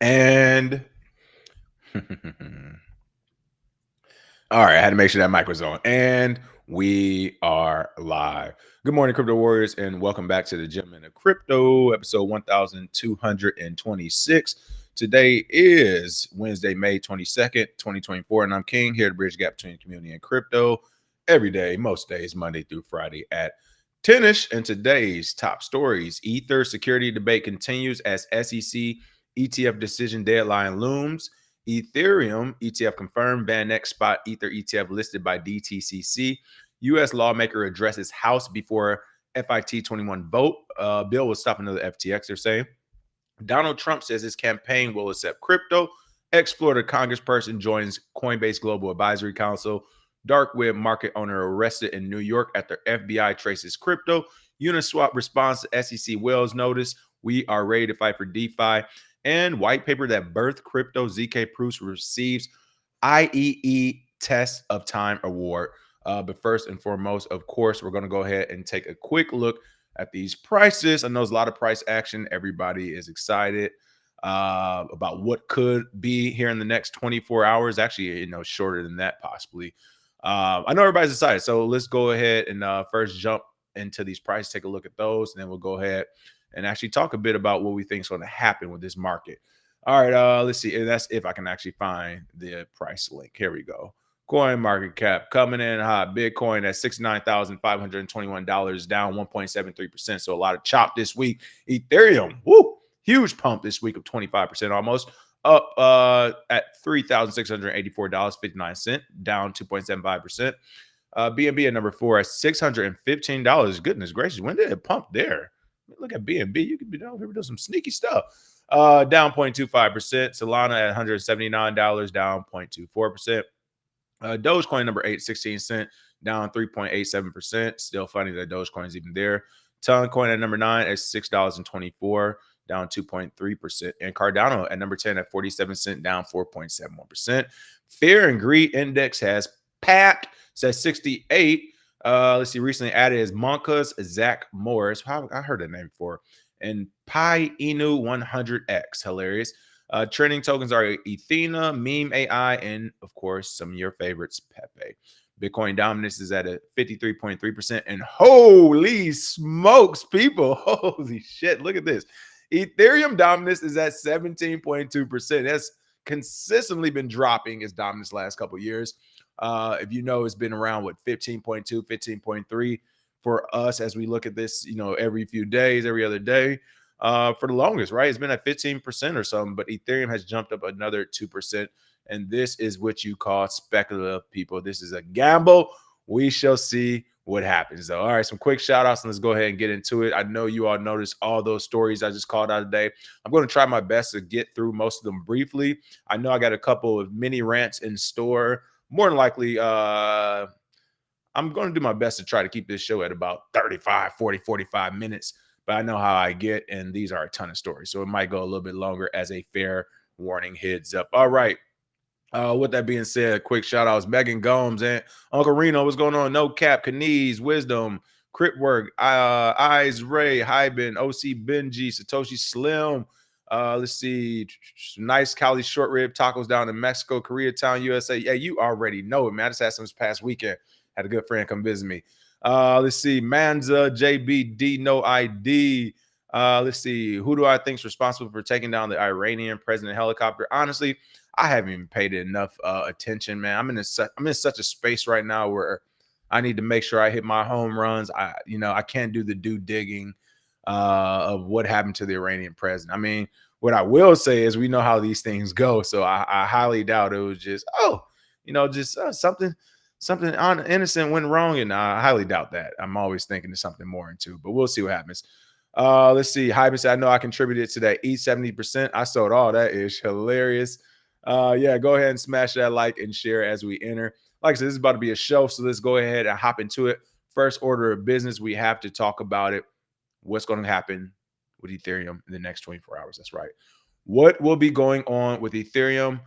And all right, I had to make sure that mic was on. And we are live. Good morning, crypto warriors, and welcome back to the Gentleman of Crypto, episode 1226. Today is Wednesday, May 22nd, 2024, and I'm King, here to bridge the gap between community and crypto every day, most days, Monday through Friday at 10ish. And today's top stories: Ether security debate continues as SEC ETF decision deadline looms. Ethereum ETF confirmed, ban next spot Ether ETF listed by DTCC. U.S. lawmaker addresses House before FIT21 vote. Bill will stop another FTX, they're saying. Donald Trump says his campaign will accept crypto. Ex-Florida congressperson joins Coinbase Global Advisory Council. Dark web market owner arrested in New York after FBI traces crypto. Uniswap responds to SEC Wells notice. We are ready to fight for DeFi. And white paper that birthed crypto, ZK Proofs receives IEE Test of Time Award. But first and foremost, of course, we're going to go ahead and take a quick look at these prices. I know there's a lot of price action. Everybody is excited about what could be here in the next 24 hours. Actually, shorter than that possibly. I know everybody's excited. So let's go ahead and first jump into these prices, take a look at those, and then we'll go ahead and actually talk a bit about what we think is going to happen with this market. All right, let's see. And that's if I can actually find the price link. Here we go. Coin market cap coming in hot. Bitcoin at $69,521, down 1.73%. So a lot of chop this week. Ethereum, woo, huge pump this week of 25% almost. Up at $3,684.59, down 2.75%. BNB at number 4 at $615. Goodness gracious, when did it pump there? Look at BNB. You could be down here doing some sneaky stuff. Down 0.25%. Solana at $179, down 0.24%. Dogecoin number 8, 16 cents, down 3.87%. Still funny that Dogecoin is even there. Toncoin at number 9 at $6.24, down 2.3%. And Cardano at number 10 at 47 cents, down 4.71%. Fear and Greed Index has packed. Says 68. Let's see, recently added is Monka's Zach Morris. I heard that name before. And Pi Inu 100X. Hilarious. Trending tokens are Ethena, Meme AI, and of course, some of your favorites, Pepe. Bitcoin dominance is at a 53.3%. And holy smokes, people. Holy shit. Look at this. Ethereum dominance is at 17.2%. That's consistently been dropping its dominance last couple of years. If you know, it's been around 15.2, 15.3 for us as we look at this, every few days, every other day for the longest, right? It's been at 15% or something, but Ethereum has jumped up another 2%. And this is what you call speculative, people. This is a gamble. We shall see what happens, though. All right, some quick shout outs, and let's go ahead and get into it. I know you all noticed all those stories I just called out today. I'm going to try my best to get through most of them briefly. I know I got a couple of mini rants in store. More than likely, I'm going to do my best to try to keep this show at about 35, 40, 45 minutes. But I know how I get, and these are a ton of stories. So it might go a little bit longer as a fair warning heads up. All right. With that being said, quick shout outs: Megan Gomes and Uncle Reno. What's going on? No Cap, Kaniz, Wisdom, Critwork, Eyes Ray, Hyben, OC Benji, Satoshi Slim. Let's see, nice Cali short rib tacos down in Mexico, Koreatown, USA. Yeah, you already know it, man. I just had some this past weekend. Had a good friend come visit me. Let's see, Manza, JBD, no ID. Let's see, who do I think is responsible for taking down the Iranian president helicopter? Honestly, I haven't even paid it enough attention, man. I'm in such a space right now where I need to make sure I hit my home runs. I can't do the due digging of what happened to the Iranian president. I mean, what I will say is we know how these things go. So I highly doubt it was just, something innocent went wrong. And I highly doubt that. I'm always thinking there's something more into, but we'll see what happens. Let's see. Hyben said, I know I contributed to that E70%. I sold all that. Is hilarious. Yeah, go ahead and smash that like and share as we enter. Like I said, this is about to be a show, so let's go ahead and hop into it. First order of business, we have to talk about it. What's going to happen with Ethereum in the next 24 hours? That's right. What will be going on with Ethereum?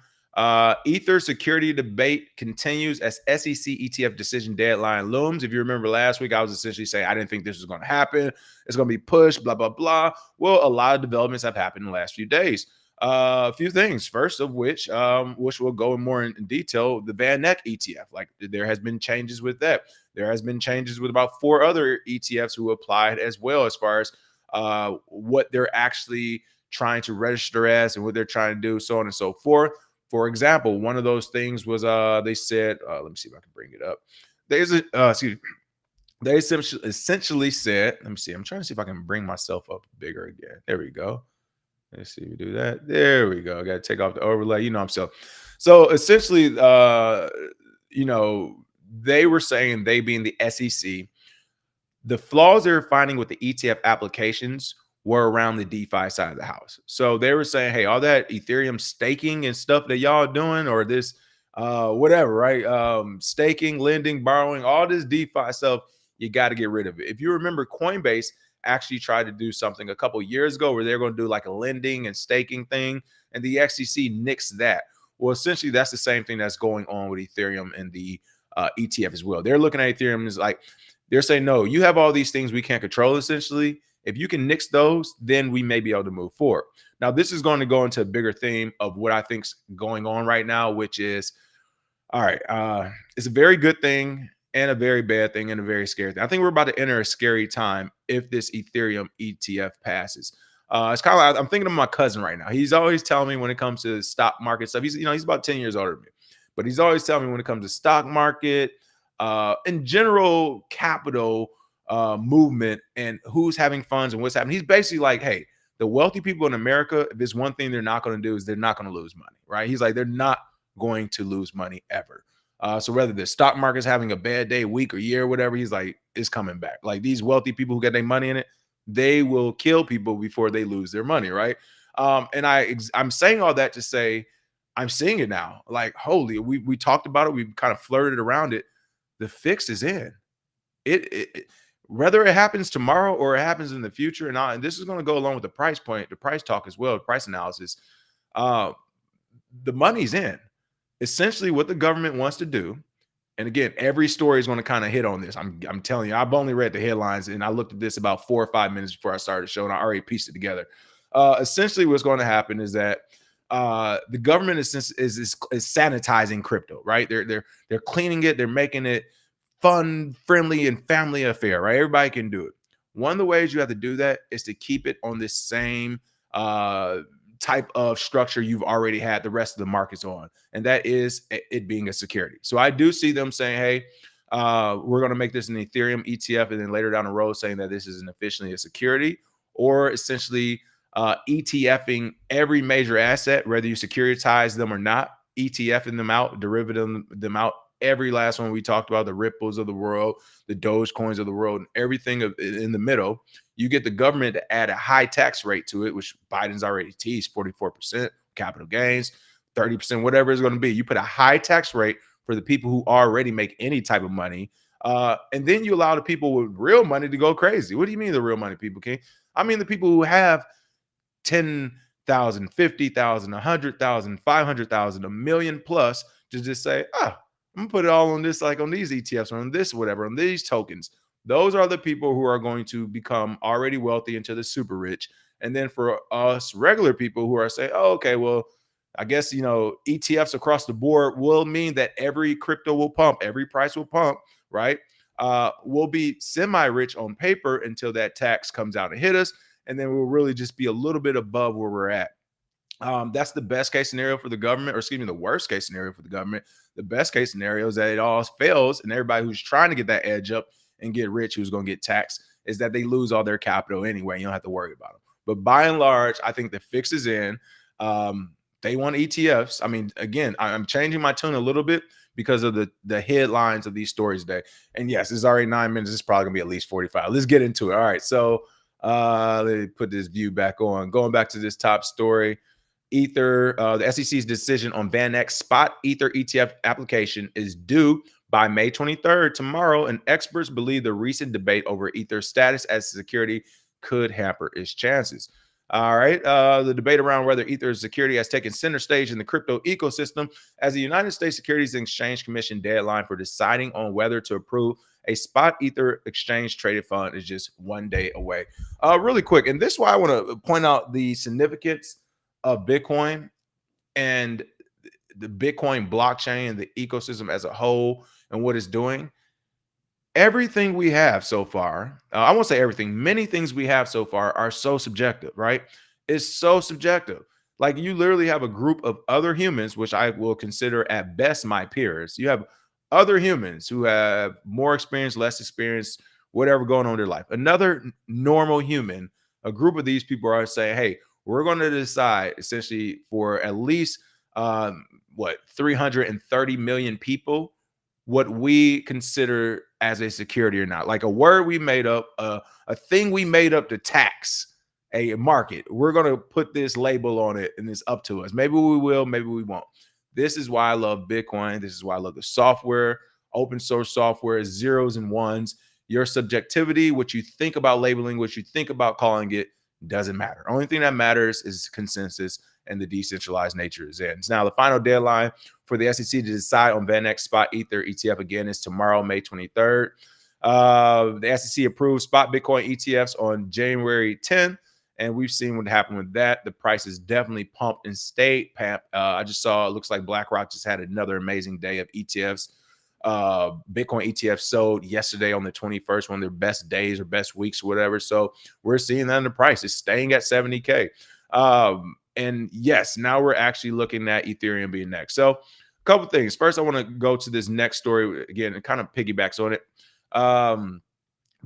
Ether security debate continues as SEC ETF decision deadline looms. If you remember last week, I was essentially saying I didn't think this was going to happen. It's going to be pushed, blah, blah, blah. Well, a lot of developments have happened in the last few days. A few things. First of which we'll go in more in detail, the Van Eck ETF. Like there has been changes with that. There has been changes with about 4 other ETFs who applied as well, as far as what they're actually trying to register as and what they're trying to do, so on and so forth. For example, one of those things was they said, let me see if I can bring it up. There's a excuse me. They essentially said, let me see. I'm trying to see if I can bring myself up bigger again. There we go. Let's see, we do that. There we go. I got to take off the overlay. You know, I'm so essentially, you know, they were saying, they being the SEC, the flaws they were finding with the ETF applications were around the DeFi side of the house. So they were saying, hey, all that Ethereum staking and stuff that y'all doing, or this whatever, right? Staking, lending, borrowing, all this DeFi stuff, you got to get rid of it. If you remember, Coinbase actually tried to do something a couple years ago where they're going to do like a lending and staking thing, and the SEC nixed that. Well, essentially, that's the same thing that's going on with Ethereum and the ETF as well. They're looking at Ethereum as like, they're saying, no, you have all these things we can't control, essentially. If you can nix those, then we may be able to move forward. Now, this is going to go into a bigger theme of what I think's going on right now, which is, all right, it's a very good thing and a very bad thing and a very scary thing. I think we're about to enter a scary time if this Ethereum ETF passes. It's kind of like, I'm thinking of my cousin right now. He's always telling me when it comes to stock market stuff. He's about 10 years older than me, but he's always telling me when it comes to stock market, in general, capital movement, and who's having funds and what's happening. He's basically like, hey, the wealthy people in America, if there's one thing they're not going to do, is they're not going to lose money, right? He's like, they're not going to lose money ever. So whether the stock market's having a bad day, week, or year, or whatever, he's like, it's coming back. Like these wealthy people who get their money in it, they will kill people before they lose their money, right? And I'm saying all that to say, I'm seeing it now. Like, holy, we talked about it, we've kind of flirted around it. The fix is in. It whether it happens tomorrow or it happens in the future, and this is going to go along with the price point, the price talk as well, the price analysis. The money's in. Essentially, what the government wants to do, and again, every story is going to kind of hit on this. I'm telling you, I've only read the headlines, and I looked at this about 4 or 5 minutes before I started the show, and I already pieced it together. Essentially, what's going to happen is that the government is sanitizing crypto, right? They're cleaning it, they're making it fun, friendly, and family affair, right? Everybody can do it. One of the ways you have to do that is to keep it on this same type of structure you've already had the rest of the markets on, and that is it being a security. So I do see them saying, hey, we're going to make this an Ethereum ETF, and then later down the road saying that this isn't officially a security, or essentially ETFing every major asset, whether you securitize them or not, ETFing them out, derivative them out. Every last one we talked about, the Ripples of the world, the Dogecoins of the world, and everything in the middle. You get the government to add a high tax rate to it, which Biden's already teased, 44% capital gains, 30%, whatever it's going to be. You put a high tax rate for the people who already make any type of money. And then you allow the people with real money to go crazy. What do you mean the real money people, King? I mean the people who have 10,000, 50,000, 100,000, 500,000, a million plus, to just say, I'm gonna put it all on this, like on these ETFs, on this, whatever, on these tokens. Those are the people who are going to become already wealthy into the super rich. And then for us regular people who are saying, oh, okay, well, I guess, ETFs across the board will mean that every crypto will pump, every price will pump, right? We'll be semi-rich on paper until that tax comes out and hit us. And then we'll really just be a little bit above where we're at. That's the best case scenario for the government, or excuse me, the worst case scenario for the government. The best case scenario is that it all fails, and everybody who's trying to get that edge up and get rich, who's going to get taxed, is that they lose all their capital anyway. You don't have to worry about them. But by and large, I think the fix is in. They want ETFs. I mean, again, I'm changing my tune a little bit because of the headlines of these stories today. And yes, it's already 9 minutes. It's probably going to be at least 45. Let's get into it. All right. So let me put this view back on. Going back to this top story. Ether, the SEC's decision on Van Eck's spot Ether ETF application is due by May 23rd, tomorrow, and experts believe the recent debate over Ether's status as security could hamper its chances. All right. The debate around whether Ether's security has taken center stage in the crypto ecosystem, as the United States Securities and Exchange Commission deadline for deciding on whether to approve a spot Ether exchange traded fund is just 1 day away. Really quick, and this is why I want to point out the significance of Bitcoin and the Bitcoin blockchain and the ecosystem as a whole and what it's doing, everything we have so far, I won't say everything, many things we have so far are so subjective, right? It's so subjective. Like you literally have a group of other humans, which I will consider at best my peers. You have other humans who have more experience, less experience, whatever going on in their life. Another normal human, a group of these people are saying, hey, we're going to decide essentially for at least what 330 million people what we consider as a security or not, like a word we made up, a thing we made up to tax a market. We're going to put this label on it and it's up to us. Maybe we will, maybe we won't. This is why I love Bitcoin. This is why I love the software, open source software, zeros and ones. Your subjectivity, what you think about labeling, what you think about calling it, doesn't matter. Only thing that matters is consensus and the decentralized nature is it. Now, the final deadline for the SEC to decide on VanEck Spot Ether ETF again is tomorrow, May 23rd. The SEC approved spot Bitcoin ETFs on January 10th, and we've seen what happened with that. The price is definitely pumped and stayed. I just saw it looks like BlackRock just had another amazing day of ETFs. Bitcoin ETFs sold yesterday on the 21st, one of their best days or best weeks, or whatever. So we're seeing that in the price. It's staying at 70K. And yes, now we're actually looking at Ethereum being next. So a couple things. First, I want to go to this next story again and kind of piggybacks on it.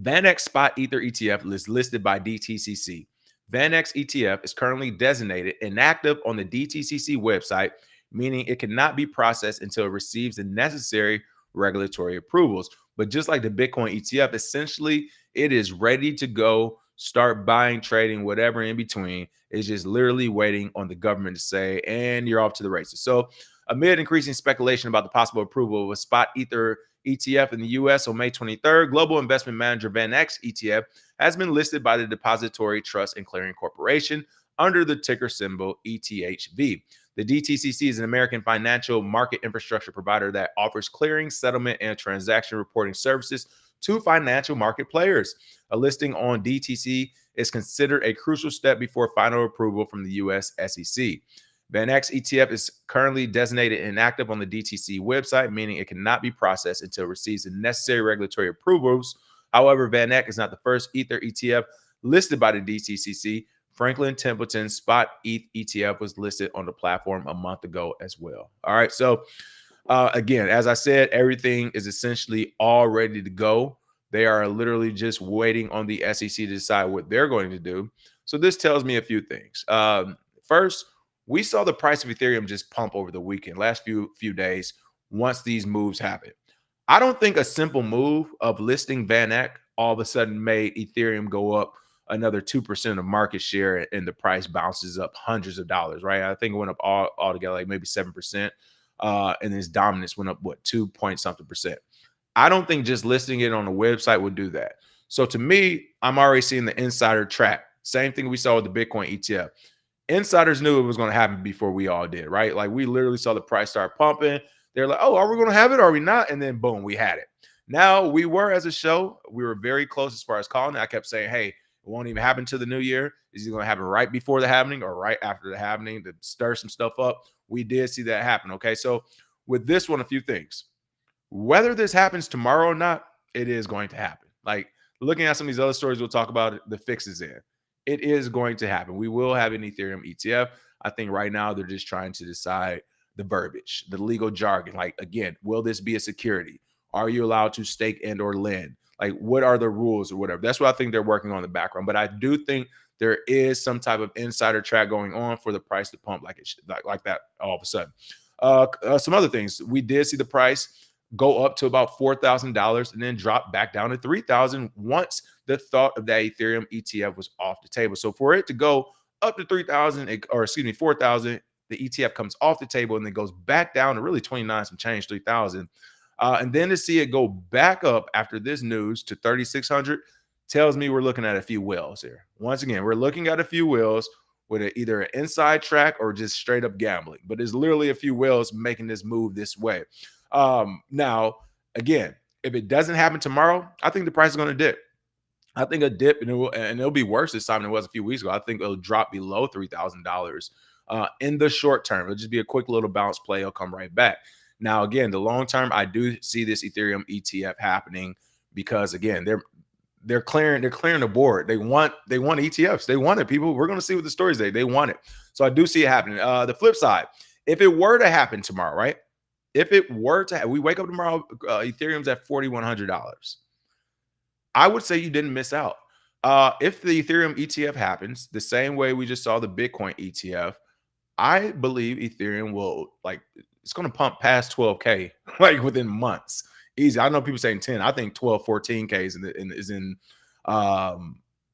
VanEck Spot Ether ETF is listed by DTCC. VanEck ETF is currently designated inactive on the DTCC website, meaning it cannot be processed until it receives the necessary regulatory approvals. But just like the Bitcoin ETF, essentially it is ready to go, start buying, trading, whatever in between. It's just literally waiting on the government to say, and you're off to the races. So amid increasing speculation about the possible approval of a spot Ether ETF in the US on May 23rd, global investment manager VanEck ETF has been listed by the Depository Trust and Clearing Corporation under the ticker symbol ETHV. The DTCC is an American financial market infrastructure provider that offers clearing, settlement, and transaction reporting services to financial market players. A listing on DTC is considered a crucial step before final approval from the US SEC. VanEck ETF is currently designated inactive on the DTC website, meaning it cannot be processed until it receives the necessary regulatory approvals. However, VanEck is not the first Ether ETF listed by the DTCC. Franklin Templeton Spot ETH ETF was listed on the platform a month ago as well. All right. So again, as I said, everything is essentially all ready to go. They are literally just waiting on the SEC to decide what they're going to do. So this tells me a few things. First, we saw the price of Ethereum just pump over the weekend, last few days, once these moves happen. I don't think a simple move of listing VanEck all of a sudden made Ethereum go up another 2% of market share and the price bounces up hundreds of dollars, right? I think it went up all together like maybe 7%. And its dominance went up, what, 2 point something percent. I don't think just listing it on a website would do that. So to me, I'm already seeing the insider track. Same thing we saw with the Bitcoin ETF. Insiders knew it was going to happen before we all did, right? Like we literally saw the price start pumping. They're like, oh, are we going to have it? Or are we not? And then boom, we had it. Now we were as a show, we were very close as far as calling it. I kept saying, hey, it won't even happen to the new year. Is it going to happen right before the happening or right after the happening to stir some stuff up? We did see that happen. Okay. So with this one, a few things. Whether this happens tomorrow or not, it is going to happen. Like looking at some of these other stories we'll talk about, the fixes in. It is going to happen. We will have an Ethereum ETF. I think right now they're just trying to decide the verbiage, the legal jargon. Like, again, will this be a security? Are you allowed to stake and or lend? Like, what are the rules or whatever? That's what I think they're working on in the background. But I do think there is some type of insider track going on for the price to pump like that all of a sudden. Some other things. We did see the price go up to about $4,000 and then drop back down to $3,000 once the thought of that Ethereum ETF was off the table. So for it to go up to 3,000, or excuse me, 4,000, the ETF comes off the table and then goes back down to really 29 some change, 3,000. And then to see it go back up after this news to 3,600 tells me we're looking at a few whales here. Once again, we're looking at a few whales with either an inside track or just straight up gambling. But there's literally a few whales making this move this way. Now, again, if it doesn't happen tomorrow, I think the price is going to dip. I think a dip, and it'll be worse this time than it was a few weeks ago. I think it'll drop below $3,000 in the short term. It'll just be a quick little bounce play. It'll come right back. Now, again, the long term, I do see this Ethereum ETF happening because, again, they're clearing the board. They want ETFs. They want it, people. We're going to see what the stories they want it. So I do see it happening. The flip side, if it were to happen tomorrow, right? If it were to, we wake up tomorrow, Ethereum's at $4,100. I would say you didn't miss out. If the Ethereum ETF happens the same way we just saw the Bitcoin ETF, I believe Ethereum will, like, it's going to pump past 12K like within months. Easy. I know people saying 10. I think 12, 14K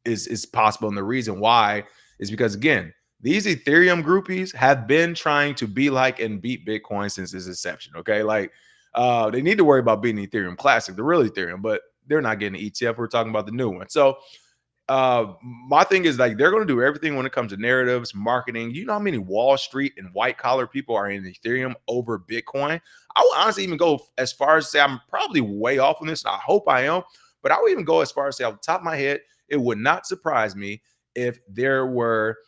is possible. And the reason why is because, again, these Ethereum groupies have been trying to be like and beat Bitcoin since its inception. Okay. Like, they need to worry about beating Ethereum Classic, the real Ethereum, but they're not getting an ETF. We're talking about the new one. So my thing is, like, they're going to do everything when it comes to narratives, marketing. You know how many Wall Street and white collar people are in Ethereum over Bitcoin? I would honestly even go as far as say I'm probably way off on this, and I hope I am, but I would even go as far as say off the top of my head, it would not surprise me if there were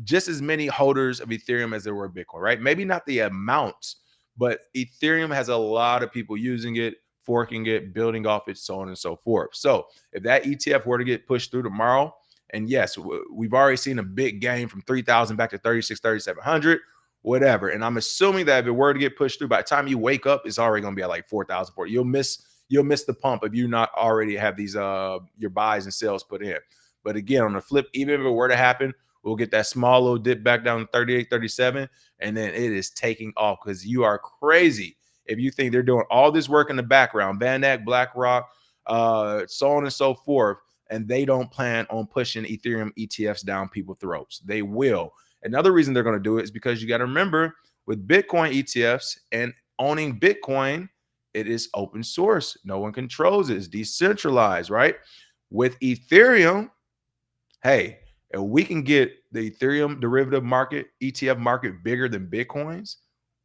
just as many holders of Ethereum as there were Bitcoin, right? Maybe not the amount, but Ethereum has a lot of people using it, forking it, building off it, so on and so forth. So if that ETF were to get pushed through tomorrow, and yes, we've already seen a big gain from 3,000 back to 36, 3,700, whatever. And I'm assuming that if it were to get pushed through, by the time you wake up, it's already going to be at like 4,000. You'll miss the pump if you not already have these your buys and sales put in. But again, on the flip, even if it were to happen, we'll get that small little dip back down to 38, 37, and then it is taking off, because you are crazy if you think they're doing all this work in the background, Van Eck, BlackRock, so on and so forth, and they don't plan on pushing Ethereum ETFs down people's throats. They will. Another reason they're going to do it is because you got to remember, with Bitcoin ETFs and owning Bitcoin, it is open source. No one controls it. It's decentralized, right? With Ethereum, hey, if we can get the Ethereum derivative market, ETF market, bigger than Bitcoin's,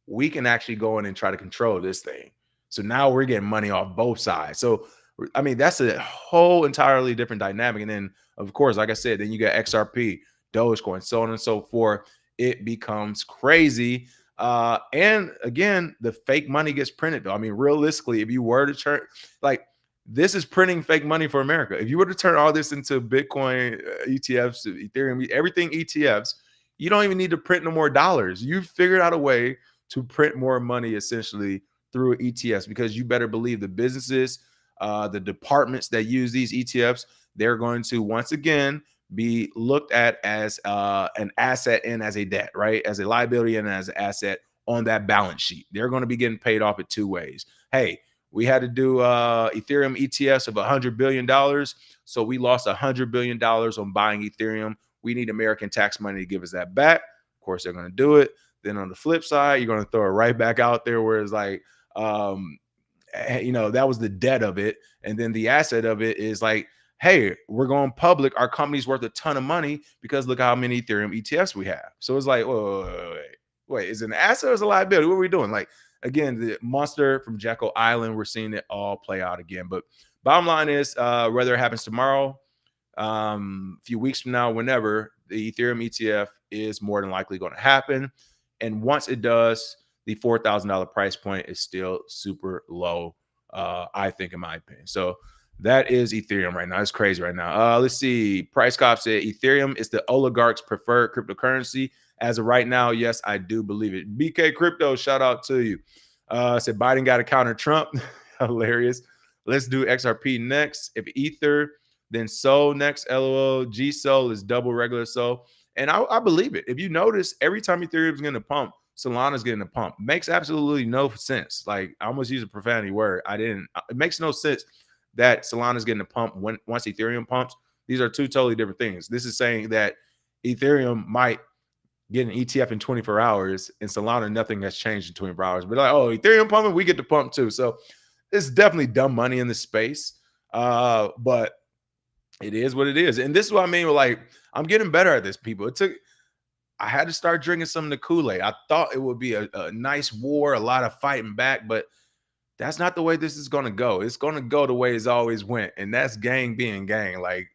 we can actually go in and try to control this thing. So now we're getting money off both sides. So, I mean, that's a whole entirely different dynamic. And then, of course, like I said, then you got XRP, Dogecoin, so on and so forth. It becomes crazy. And again, the fake money gets printed, though. I mean, realistically, if you were to turn, like, this is printing fake money for America. If you were to turn all this into Bitcoin ETFs, Ethereum, everything ETFs, you don't even need to print no more dollars. You've figured out a way to print more money essentially through ETFs, because you better believe the businesses, the departments that use these ETFs, they're going to once again be looked at as an asset and as a debt, right? As a liability and as an asset on that balance sheet. They're going to be getting paid off in two ways. Hey, we had to do Ethereum ETFs of $100 billion. So we lost $100 billion on buying Ethereum. We need American tax money to give us that back. Of course, they're going to do it. Then on the flip side, you're going to throw it right back out there where it's like, you know, that was the debt of it. And then the asset of it is like, hey, we're going public. Our company's worth a ton of money because look how many Ethereum ETFs we have. So it's like, wait, is it an asset or is it a liability? What are we doing? Like, again, the monster from Jekyll Island, we're seeing it all play out again. But bottom line is, whether it happens tomorrow, a few weeks from now, whenever, the Ethereum ETF is more than likely going to happen. And once it does, the $4,000 price point is still super low, I think, in my opinion. So that is Ethereum right now. It's crazy right now. Let's see. Price Cop said Ethereum is the oligarchs' preferred cryptocurrency. As of right now, yes, I do believe it. BK Crypto, shout out to you. Said Biden got to counter Trump. Hilarious. Let's do XRP next. If Ether, then Sol next. LOL. G Sol is double regular Sol. And I believe it. If you notice, every time Ethereum is getting a pump, Solana's getting a pump. Makes absolutely no sense. Like, I almost use a profanity word. It makes no sense that Solana's getting a pump once Ethereum pumps. These are two totally different things. This is saying that Ethereum might get an ETF in 24 hours, and Solana, nothing has changed in 24 hours. But like, oh, Ethereum pumping, we get to pump too. So it's definitely dumb money in this space. But it is what it is. And this is what I mean with, like, I'm getting better at this, people. I had to start drinking some of the Kool-Aid. I thought it would be a nice war, a lot of fighting back, but that's not the way this is going to go. It's going to go the way it's always went, and that's gang being gang. Like,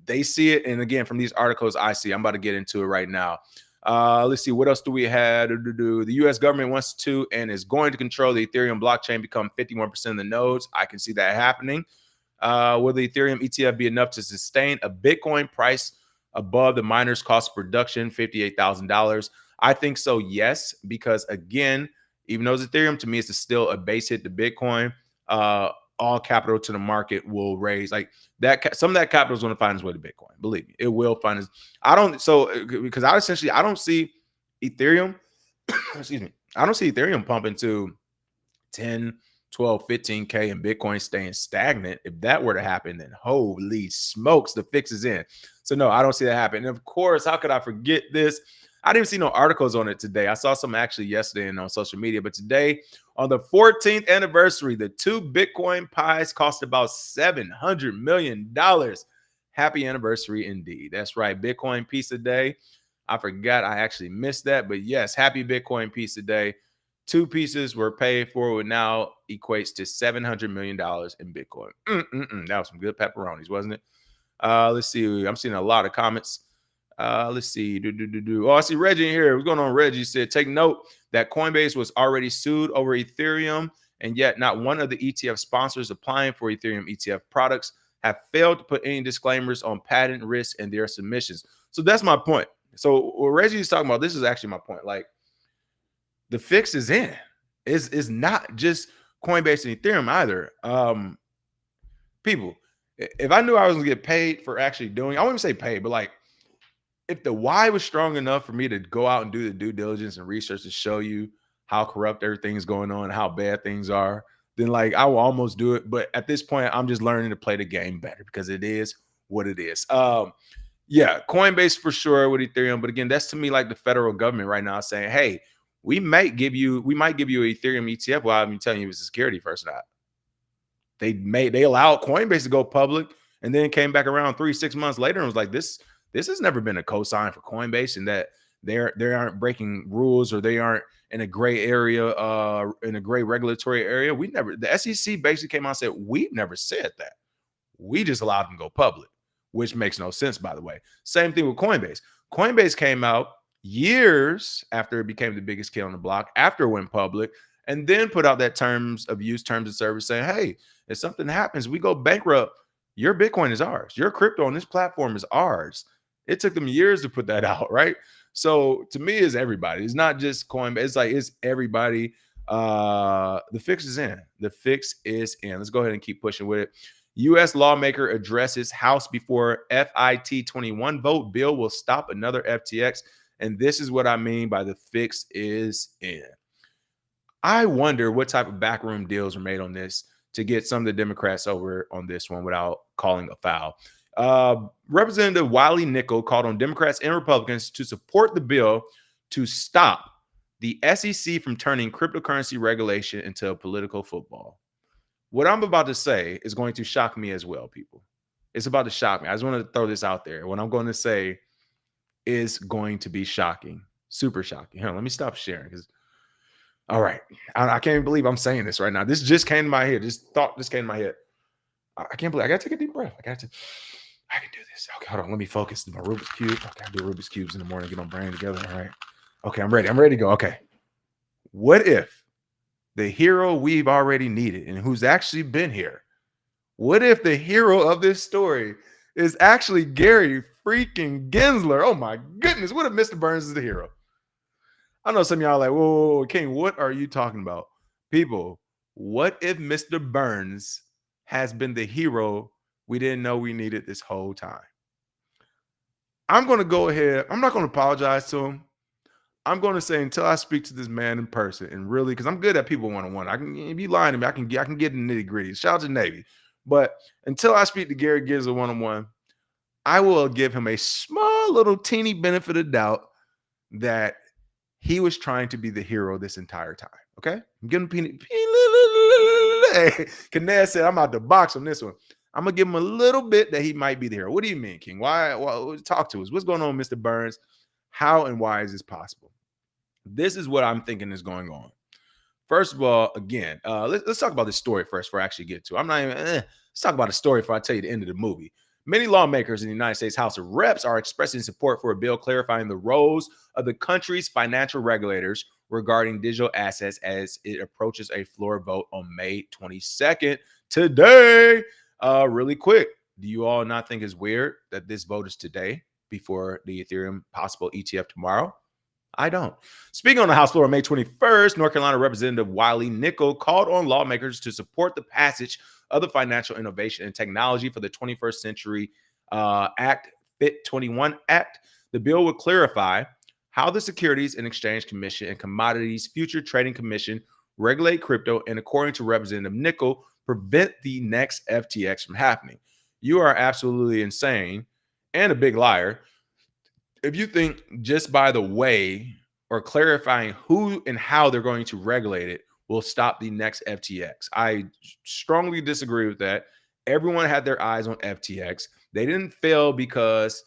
they see it, and again, from these articles I see, I'm about to get into it right now. Let's see, what else do we have? The U.S. government wants to and is going to control the Ethereum blockchain, become 51% of the nodes. I can see that happening. Will the Ethereum ETF be enough to sustain a Bitcoin price above the miner's cost of production, $58,000? I think so, yes, because again, even though it's Ethereum, to me, it's still a base hit to Bitcoin. All capital to the market will raise like that. Some of that capital is going to find its way to Bitcoin. Believe me, it will find its. I don't because I don't see Ethereum. Excuse me. I don't see Ethereum pumping to 10, 12, 15K and Bitcoin staying stagnant. If that were to happen, then holy smokes, the fix is in. So no, I don't see that happen. And of course, how could I forget this? I didn't see no articles on it today. I saw some actually yesterday and on social media, but today on the 14th anniversary, the 2 Bitcoin pies cost about $700 million. Happy anniversary indeed. That's right. Bitcoin piece a day. I forgot I actually missed that, but yes, happy Bitcoin piece a day. 2 pieces were paid for, what now equates to $700 million in Bitcoin. That was some good pepperonis, wasn't it? Let's see. I'm seeing a lot of comments. Let's see. Oh, I see Reggie in here. What's going on, Reggie? He said, take note that Coinbase was already sued over Ethereum, and yet not one of the ETF sponsors applying for Ethereum ETF products have failed to put any disclaimers on patent risk in their submissions. So that's my point. So what Reggie is talking about, this is actually my point. Like, the fix is in. It's not just Coinbase and Ethereum either. People, if I knew I was gonna get paid for actually doing, I wouldn't say paid, but like if the why was strong enough for me to go out and do the due diligence and research to show you how corrupt everything's going on, how bad things are, then like I will almost do it. But at this point, I'm just learning to play the game better because it is what it is. Yeah, Coinbase for sure with Ethereum, but again, that's to me like the federal government right now saying, "Hey, we might give you an Ethereum ETF." Well, I'm telling you, it's a security first. Not they allowed Coinbase to go public, and then came back around 3-6 months later and was like, "This has never been a cosign for Coinbase, and that they aren't breaking rules or they aren't in a gray area, in a gray regulatory area." The SEC basically came out and said, "We've never said that. We just allowed them to go public," which makes no sense, by the way. Same thing with Coinbase. Coinbase came out years after it became the biggest kid on the block, after it went public, and then put out that terms of service saying, hey, if something happens, we go bankrupt, your Bitcoin is ours. Your crypto on this platform is ours. It took them years to put that out, right? So to me, it's everybody. It's not just Coinbase. It's like it's everybody. The fix is in. The fix is in. Let's go ahead and keep pushing with it. U.S. lawmaker addresses House before FIT21 vote. Bill will stop another FTX. And this is what I mean by the fix is in. I wonder what type of backroom deals were made on this to get some of the Democrats over on this one without calling a foul. Representative Wiley Nickel called on Democrats and Republicans to support the bill to stop the SEC from turning cryptocurrency regulation into a political football. What I'm about to say is going to shock me as well, people. It's about to shock me. I just want to throw this out there. What I'm going to say is going to be shocking, super shocking. Here, let me stop sharing because, all right, I can't even believe I'm saying this right now. This just came to my head. This thought just came to my head. I can't believe I got to take a deep breath. I can do this. Okay, hold on. Let me focus. My Rubik's Cube. Okay, I do Rubik's Cubes in the morning, get my brain together. All right. Okay, I'm ready. I'm ready to go. Okay. What if the hero we've already needed and who's actually been here, what if the hero of this story is actually Gary freaking Gensler? Oh my goodness. What if Mr. Burns is the hero? I know some of y'all are like, whoa, King, what are you talking about? People, what if Mr. Burns has been the hero we didn't know we needed this whole time? I'm going to go ahead. I'm not going to apologize to him. I'm going to say until I speak to this man in person and really, because I'm good at people one-on-one. I can, if you lying to me, I can get in the nitty-gritty. Shout out to Navy. But until I speak to Gary Gensler one-on-one, I will give him a small little teeny benefit of doubt that he was trying to be the hero this entire time. Okay? I'm giving him Kanez said, I'm out the box on this one. I'm going to give him a little bit that he might be the hero. What do you mean, King? Why? Talk to us. What's going on, Mr. Burns? How and why is this possible? This is what I'm thinking is going on. First of all, again, let's talk about this story first before I actually get to it. I'm not even, let's talk about the story before I tell you the end of the movie. Many lawmakers in the United States House of Reps are expressing support for a bill clarifying the roles of the country's financial regulators regarding digital assets as it approaches a floor vote on May 22nd. Today, really quick, do you all not think it's weird that this vote is today before the Ethereum possible ETF tomorrow? I don't. Speaking on the House floor on May 21st, North Carolina Representative Wiley Nickel called on lawmakers to support the passage of the Financial Innovation and Technology for the 21st Century Act, FIT21 Act. The bill would clarify how the Securities and Exchange Commission and Commodities Future Trading Commission regulate crypto and, according to Representative Nickel, prevent the next FTX from happening. You are absolutely insane and a big liar if you think just by the way or clarifying who and how they're going to regulate it will stop the next FTX. I strongly disagree with that. Everyone had their eyes on FTX. They didn't fail because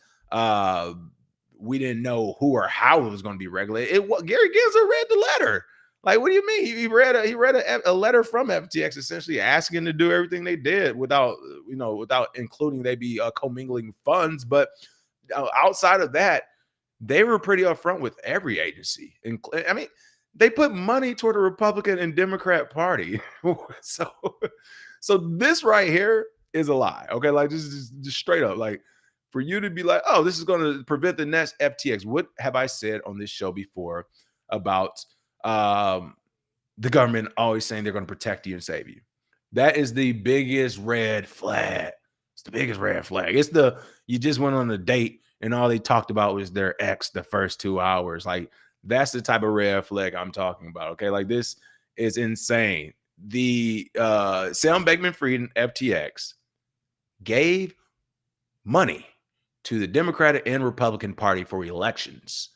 we didn't know who or how it was going to be regulated. Gary Gensler read the letter. Like, what do you mean? He read a letter from FTX essentially asking to do everything they did without including they be commingling funds. But outside of that, they were pretty upfront with every agency. And I mean, they put money toward the Republican and Democrat Party. so this right here is a lie. Okay, like just straight up, like for you to be like, oh, this is going to prevent the next FTX. What have I said on this show before about the government always saying they're going to protect you and save you? That is the biggest red flag. It's the biggest red flag. It's you just went on a date and all they talked about was their ex the first 2 hours. Like, that's the type of red flag I'm talking about. Okay, like this is insane. The Sam Bankman-Fried FTX gave money to the Democratic and Republican Party for elections.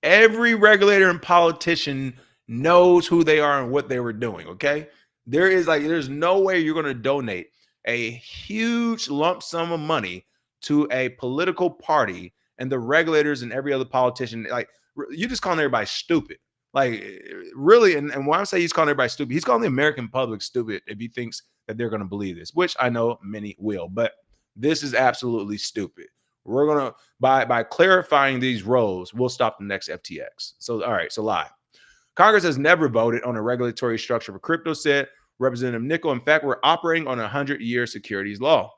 Every regulator and politician knows who they are and what they were doing. Okay, there's no way you're going to donate a huge lump sum of money to a political party and the regulators and every other politician. Like, you just calling everybody stupid. Like, really, and when I say he's calling everybody stupid, he's calling the American public stupid if he thinks that they're going to believe this, which I know many will. But this is absolutely stupid. We're going to, by clarifying these roles, we'll stop the next FTX. So, all right, so lie. Congress has never voted on a regulatory structure for crypto, said Representative Nickel. In fact, we're operating on a 100-year securities law.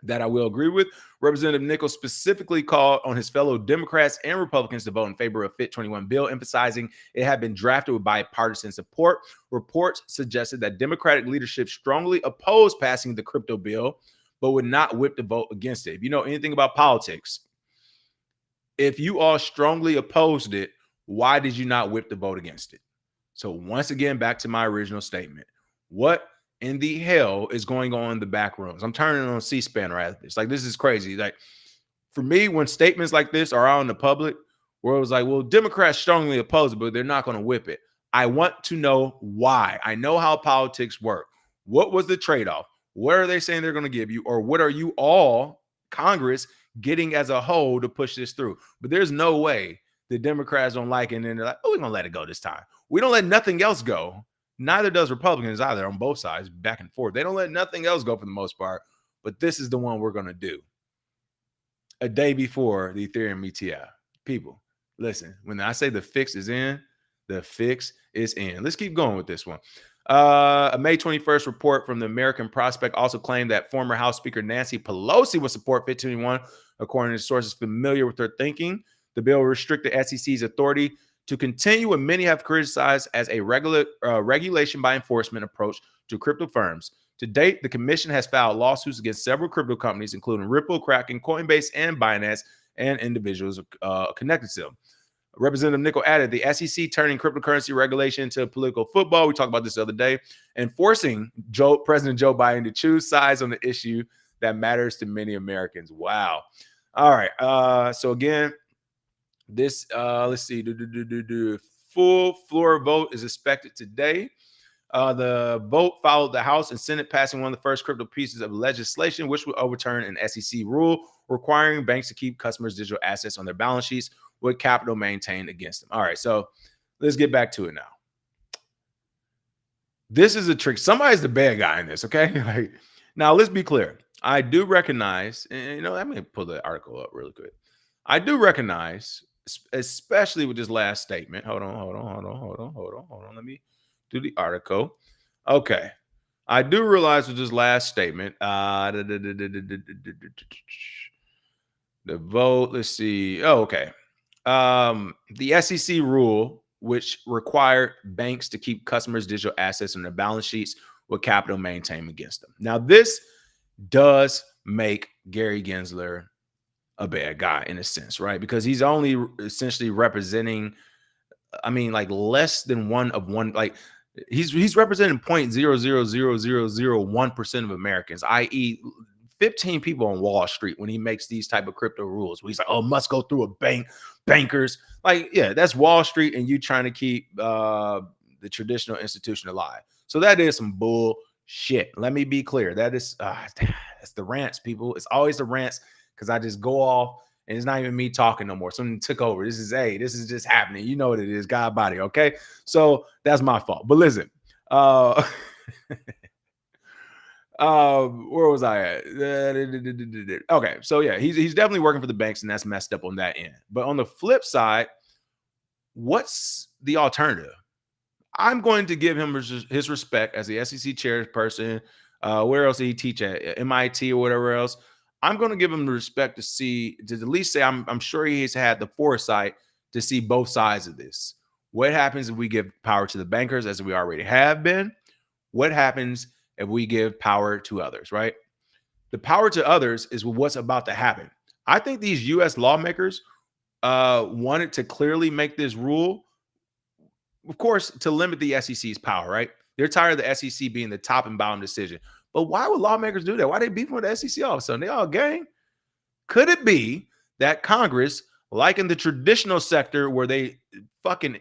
That I will agree with. Representative Nickel specifically called on his fellow Democrats and Republicans to vote in favor of FIT21 bill, emphasizing it had been drafted with bipartisan support. Reports suggested that Democratic leadership strongly opposed passing the crypto bill, but would not whip the vote against it. If you know anything about politics, if you all strongly opposed it, why did you not whip the vote against it? So once again, back to my original statement. What in the hell is going on in the back rooms? I'm turning on C-SPAN right after this. Like, this is crazy. Like, for me, when statements like this are out in the public, where it was like, well, Democrats strongly oppose it, but they're not going to whip it. I want to know why. I know how politics work. What was the trade-off? What are they saying they're going to give you? Or what are you all, Congress, getting as a whole to push this through? But there's no way the Democrats don't like it, and then they're like, oh, we're going to let it go this time. We don't let nothing else go. Neither does Republicans either, on both sides, back and forth. They don't let nothing else go for the most part, but this is the one we're going to do a day before the Ethereum ETF. People, listen, when I say the fix is in, the fix is in. Let's keep going with this one. A May 21st report from the American Prospect also claimed that former House Speaker Nancy Pelosi would support FIT21, according to sources familiar with her thinking. The bill will restrict the SEC's authority to continue what many have criticized as a regulation by enforcement approach to crypto firms. To date, the commission has filed lawsuits against several crypto companies, including Ripple, Kraken, Coinbase, and Binance, and individuals connected to them. Representative Nickel added, the SEC turning cryptocurrency regulation into political football. We talked about this the other day, and forcing President Joe Biden to choose sides on the issue that matters to many Americans. Wow. All right. So again, this, let's see, full floor vote is expected today. The vote followed the House and Senate passing one of the first crypto pieces of legislation, which would overturn an SEC rule requiring banks to keep customers' digital assets on their balance sheets with capital maintained against them. All right, so let's get back to it now. This is a trick. Somebody's the bad guy in this, okay? Like, now, let's be clear. I do recognize, and let me pull the article up really quick. I do recognize, especially with this last statement. Hold on. Let me do the article. Okay. I do realize with this last statement, the vote, let's see. Oh, okay. The SEC rule, which required banks to keep customers' digital assets on their balance sheets with capital maintained against them. Now, this does make Gary Gensler a bad guy in a sense, right? Because he's only essentially representing, like less than one of one, like he's representing 0.0000001% of Americans, i.e., 15 people on Wall Street when he makes these type of crypto rules. Where he's like, oh, must go through a bankers. Like, yeah, that's Wall Street, and you trying to keep the traditional institution alive. So that is some bullshit. Let me be clear. That is that's the rants, people. It's always the rants because I just go off and it's not even me talking no more. Something took over. This is just happening. You know what it is. God body. Okay. So that's my fault. But listen, where was I at? Okay, so yeah, he's definitely working for the banks, and that's messed up on that end. But on the flip side, what's the alternative? I'm going to give him his respect as the SEC chairperson. Where else did he teach at? MIT or whatever else. I'm going to give him the respect to at least say I'm sure he's had the foresight to see both sides of this. What happens if we give power to the bankers, as we already have been? What happens if we give power to others, right? The power to others is what's about to happen. I think these U.S. lawmakers wanted to clearly make this rule, of course, to limit the SEC's power, right? They're tired of the SEC being the top and bottom decision. But why would lawmakers do that? Why they beefing with the SEC all of a sudden? They all gang? Could it be that Congress, like in the traditional sector where they fucking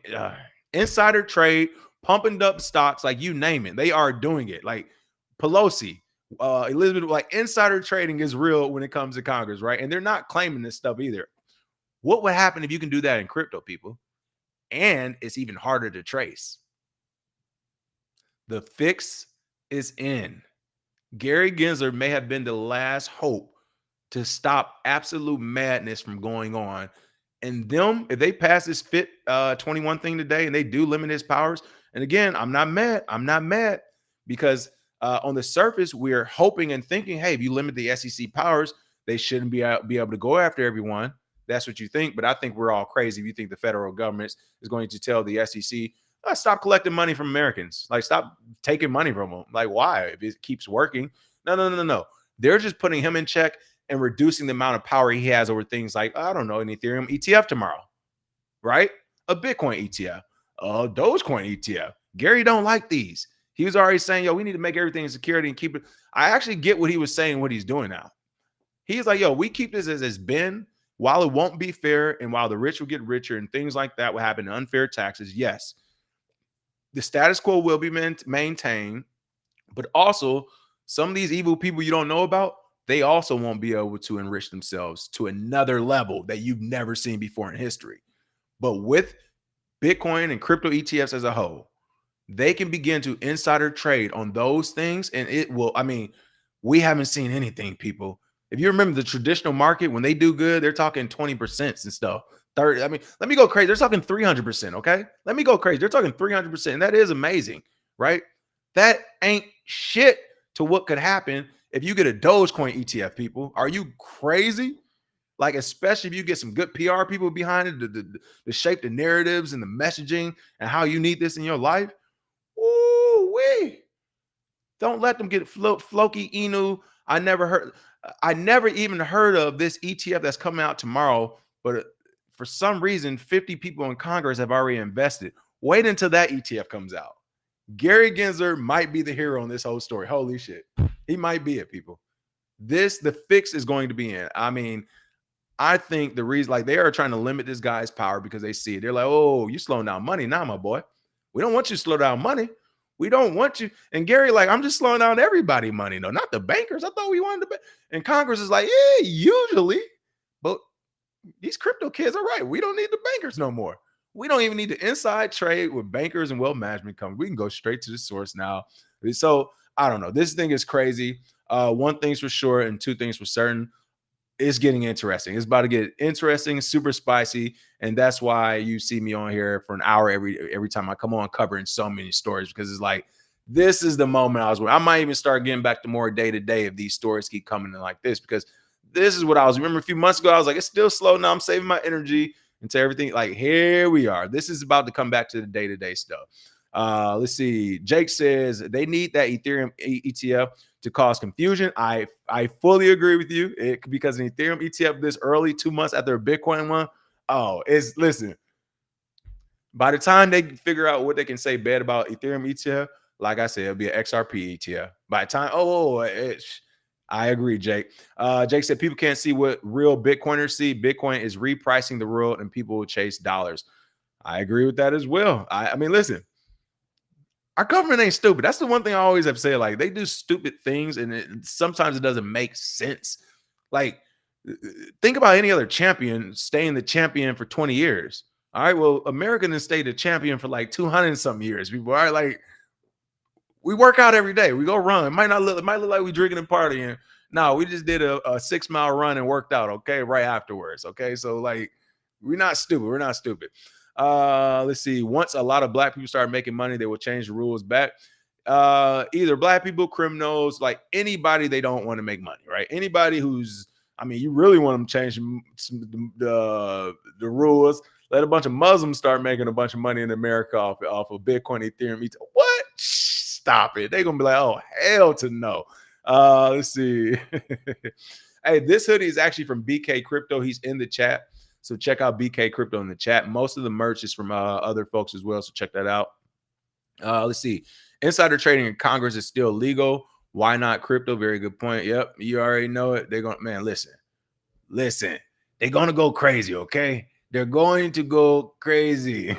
insider trade, pumping up stocks, like you name it, they are doing it. Like Pelosi, Elizabeth, like insider trading is real when it comes to Congress, right? And they're not claiming this stuff either. What would happen if you can do that in crypto, people? And it's even harder to trace. The fix is in. Gary Gensler may have been the last hope to stop absolute madness from going on. And them, if they pass this FIT21 thing today and they do limit his powers, and again, I'm not mad because on the surface, we're hoping and thinking, hey, if you limit the SEC powers, they shouldn't be able to go after everyone. That's what you think. But I think we're all crazy if you think the federal government is going to tell the SEC, stop collecting money from Americans. Like, stop taking money from them. Like, why? If it keeps working. No. They're just putting him in check and reducing the amount of power he has over things like, I don't know, an Ethereum ETF tomorrow, right? A Bitcoin ETF, a Dogecoin ETF. Gary don't like these. He was already saying, yo, we need to make everything in security and keep it. I actually get what he was saying, what he's doing now. He's like, yo, we keep this as it's been. While it won't be fair and while the rich will get richer and things like that will happen, unfair taxes, yes, the status quo will be maintained, but also some of these evil people you don't know about, they also won't be able to enrich themselves to another level that you've never seen before in history. But with Bitcoin and crypto ETFs as a whole, they can begin to insider trade on those things. And it will, we haven't seen anything, people. If you remember the traditional market, when they do good, they're talking 20% and stuff. 30. Let me go crazy. They're talking 300%. Okay. Let me go crazy. They're talking 300%. And that is amazing, right? That ain't shit to what could happen if you get a Dogecoin ETF, people. Are you crazy? Like, especially if you get some good PR people behind it to shape the narratives and the messaging and how you need this in your life. Ooh, wee. Don't let them get Floki Inu. I never even heard of this ETF that's coming out tomorrow, but for some reason, 50 people in Congress have already invested. Wait until that ETF comes out. Gary Gensler might be the hero in this whole story. Holy shit. He might be it, people. The fix is going to be in. I think the reason, like, they are trying to limit this guy's power because they see it. They're like, oh, you slowing down money now, my boy. We don't want you to slow down money. We don't want you. And Gary, like, I'm just slowing down everybody money. No, not the bankers. I thought we wanted to. And Congress is like, yeah, usually. But these crypto kids are right. We don't need the bankers no more. We don't even need to inside trade with bankers and wealth management companies. We can go straight to the source now. So I don't know. This thing is crazy. One thing's for sure and two things for certain. It's getting interesting. It's about to get interesting, super spicy, and that's why you see me on here for an hour every time I come on, covering so many stories, because it's like this is the moment I might even start getting back to more day to day if these stories keep coming in like this, because this is what I was. Remember a few months ago, I was like, it's still slow now. I'm saving my energy into everything. Like here we are. This is about to come back to the day to day stuff. Let's see. Jake says they need that Ethereum ETF to cause confusion. I fully agree with you. Because an Ethereum ETF this early, 2 months after a Bitcoin one, listen. By the time they figure out what they can say bad about Ethereum ETF, like I said, it'll be an XRP ETF. By the time, I agree, Jake. Jake said people can't see what real Bitcoiners see. Bitcoin is repricing the world, and people will chase dollars. I agree with that as well. I mean, listen. Our government ain't stupid. That's the one thing I always have said. Like, they do stupid things, and sometimes it doesn't make sense. Like, think about any other champion staying the champion for 20 years. All right, well, American has stayed the champion for like 200 and some years. People, all right, like we work out every day. We go run. It might look like we drinking and partying. No, we just did a 6-mile run and worked out. Okay, right afterwards. Okay, so like we're not stupid. We're not stupid. Let's see. Once a lot of black people start making money, they will change the rules back. Either black people, criminals, like anybody they don't want to make money, right? Anybody who's, I mean, you really want them to change the rules. Let a bunch of Muslims start making a bunch of money in America off of Bitcoin, Ethereum. What? Stop it. They're gonna be like, oh, hell to no. Let's see. Hey, this hoodie is actually from BK Crypto. He's in the chat. So check out BK Crypto in the chat. Most of the merch is from other folks as well. So check that out. Let's see. Insider trading in Congress is still legal. Why not crypto? Very good point. Yep. You already know it. They're going to, man, listen. They're going to go crazy, okay? They're going to go crazy.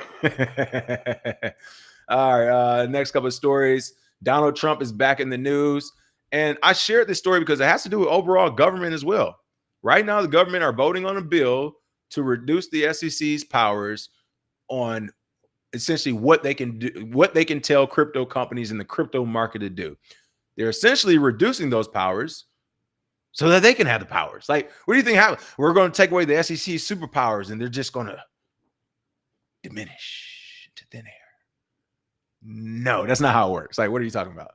All right. Next couple of stories. Donald Trump is back in the news. And I shared this story because it has to do with overall government as well. Right now, the government are voting on a bill to reduce the SEC's powers on essentially what they can do, what they can tell crypto companies in the crypto market to do. They're essentially reducing those powers so that they can have the powers. Like, what do you think happens? We're going to take away the SEC's superpowers and they're just going to diminish to thin air. No, that's not how it works. Like, what are you talking about?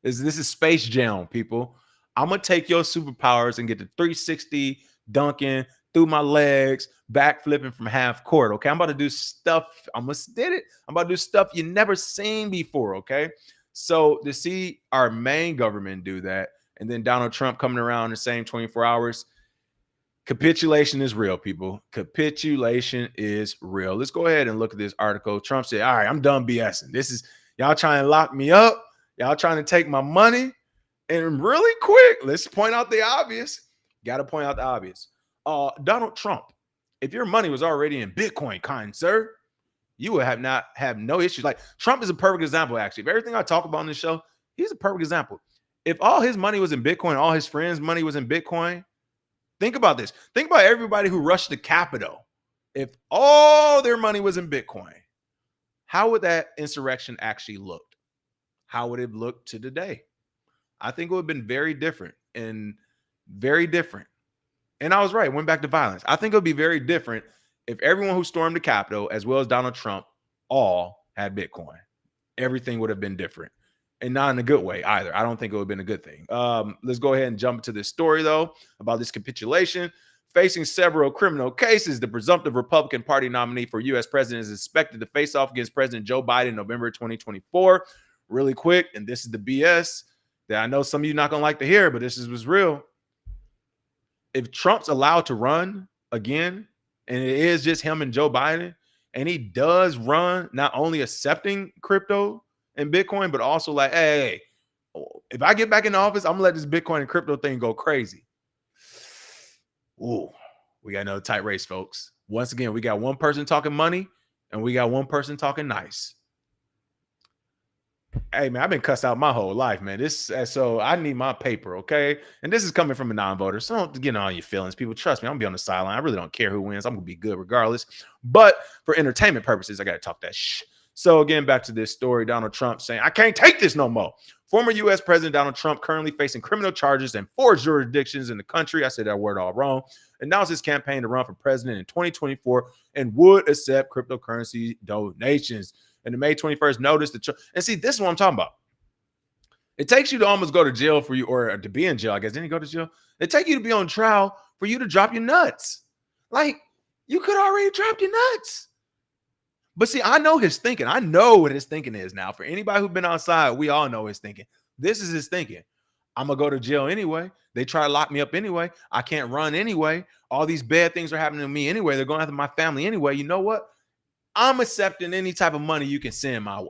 This is Space Jam, people. I'm going to take your superpowers and get the 360 dunking through my legs, back flipping from half court. Okay, I'm about to do stuff. I almost did it. I'm about to do stuff you never seen before. Okay, so to see our main government do that, and then Donald Trump coming around in the same 24 hours, capitulation is real, people. Capitulation is real. Let's go ahead and look at this article. Trump said, all right, I'm done BSing. This is y'all trying to lock me up. Y'all trying to take my money. And really quick, let's point out the obvious. Got to point out the obvious. Donald Trump, if your money was already in Bitcoin, kind sir, you would have no issues. Like, Trump is a perfect example, actually. If everything I talk about on this show, he's a perfect example. If all his money was in Bitcoin, all his friends' money was in Bitcoin, think about this. Think about everybody who rushed the Capitol. If all their money was in Bitcoin, how would that insurrection actually look? How would it look to today? I think it would have been very different and very different. And I was right. Went back to violence. I think it would be very different if everyone who stormed the Capitol, as well as Donald Trump, all had Bitcoin. Everything would have been different. And not in a good way either. I don't think it would have been a good thing. Let's go ahead and jump into this story, though, about this capitulation. Facing several criminal cases, the presumptive Republican Party nominee for U.S. president is expected to face off against President Joe Biden in November 2024. Really quick, and this is the BS that I know some of you not going to like to hear, but this is what's real. If Trump's allowed to run again, and it is just him and Joe Biden, and he does run not only accepting crypto and Bitcoin, but also like, hey, if I get back in the office, I'm gonna let this Bitcoin and crypto thing go crazy. Ooh, we got another tight race, folks. Once again, we got one person talking money, and we got one person talking nice. Hey, man, I've been cussed out my whole life, man. So I need my paper, okay? And this is coming from a non-voter, so don't get on your feelings. People, trust me, I'm gonna be on the sideline. I really don't care who wins. I'm gonna be good regardless. But for entertainment purposes, I gotta talk that shh. So again, back to this story, Donald Trump saying, I can't take this no more. Former U.S. President Donald Trump, currently facing criminal charges in 4 jurisdictions in the country, I said that word all wrong, announced his campaign to run for president in 2024 and would accept cryptocurrency donations. In the May 21st notice, and see, this is what I'm talking about. It takes you to almost go to jail for you, or to be in jail, I guess. Didn't he go to jail? It takes you to be on trial for you to drop your nuts. Like, you could already drop your nuts. But see, I know his thinking. I know what his thinking is now. For anybody who's been outside, we all know his thinking. This is his thinking. I'm going to go to jail anyway. They try to lock me up anyway. I can't run anyway. All these bad things are happening to me anyway. They're going after my family anyway. You know what? I'm accepting any type of money you can send my way.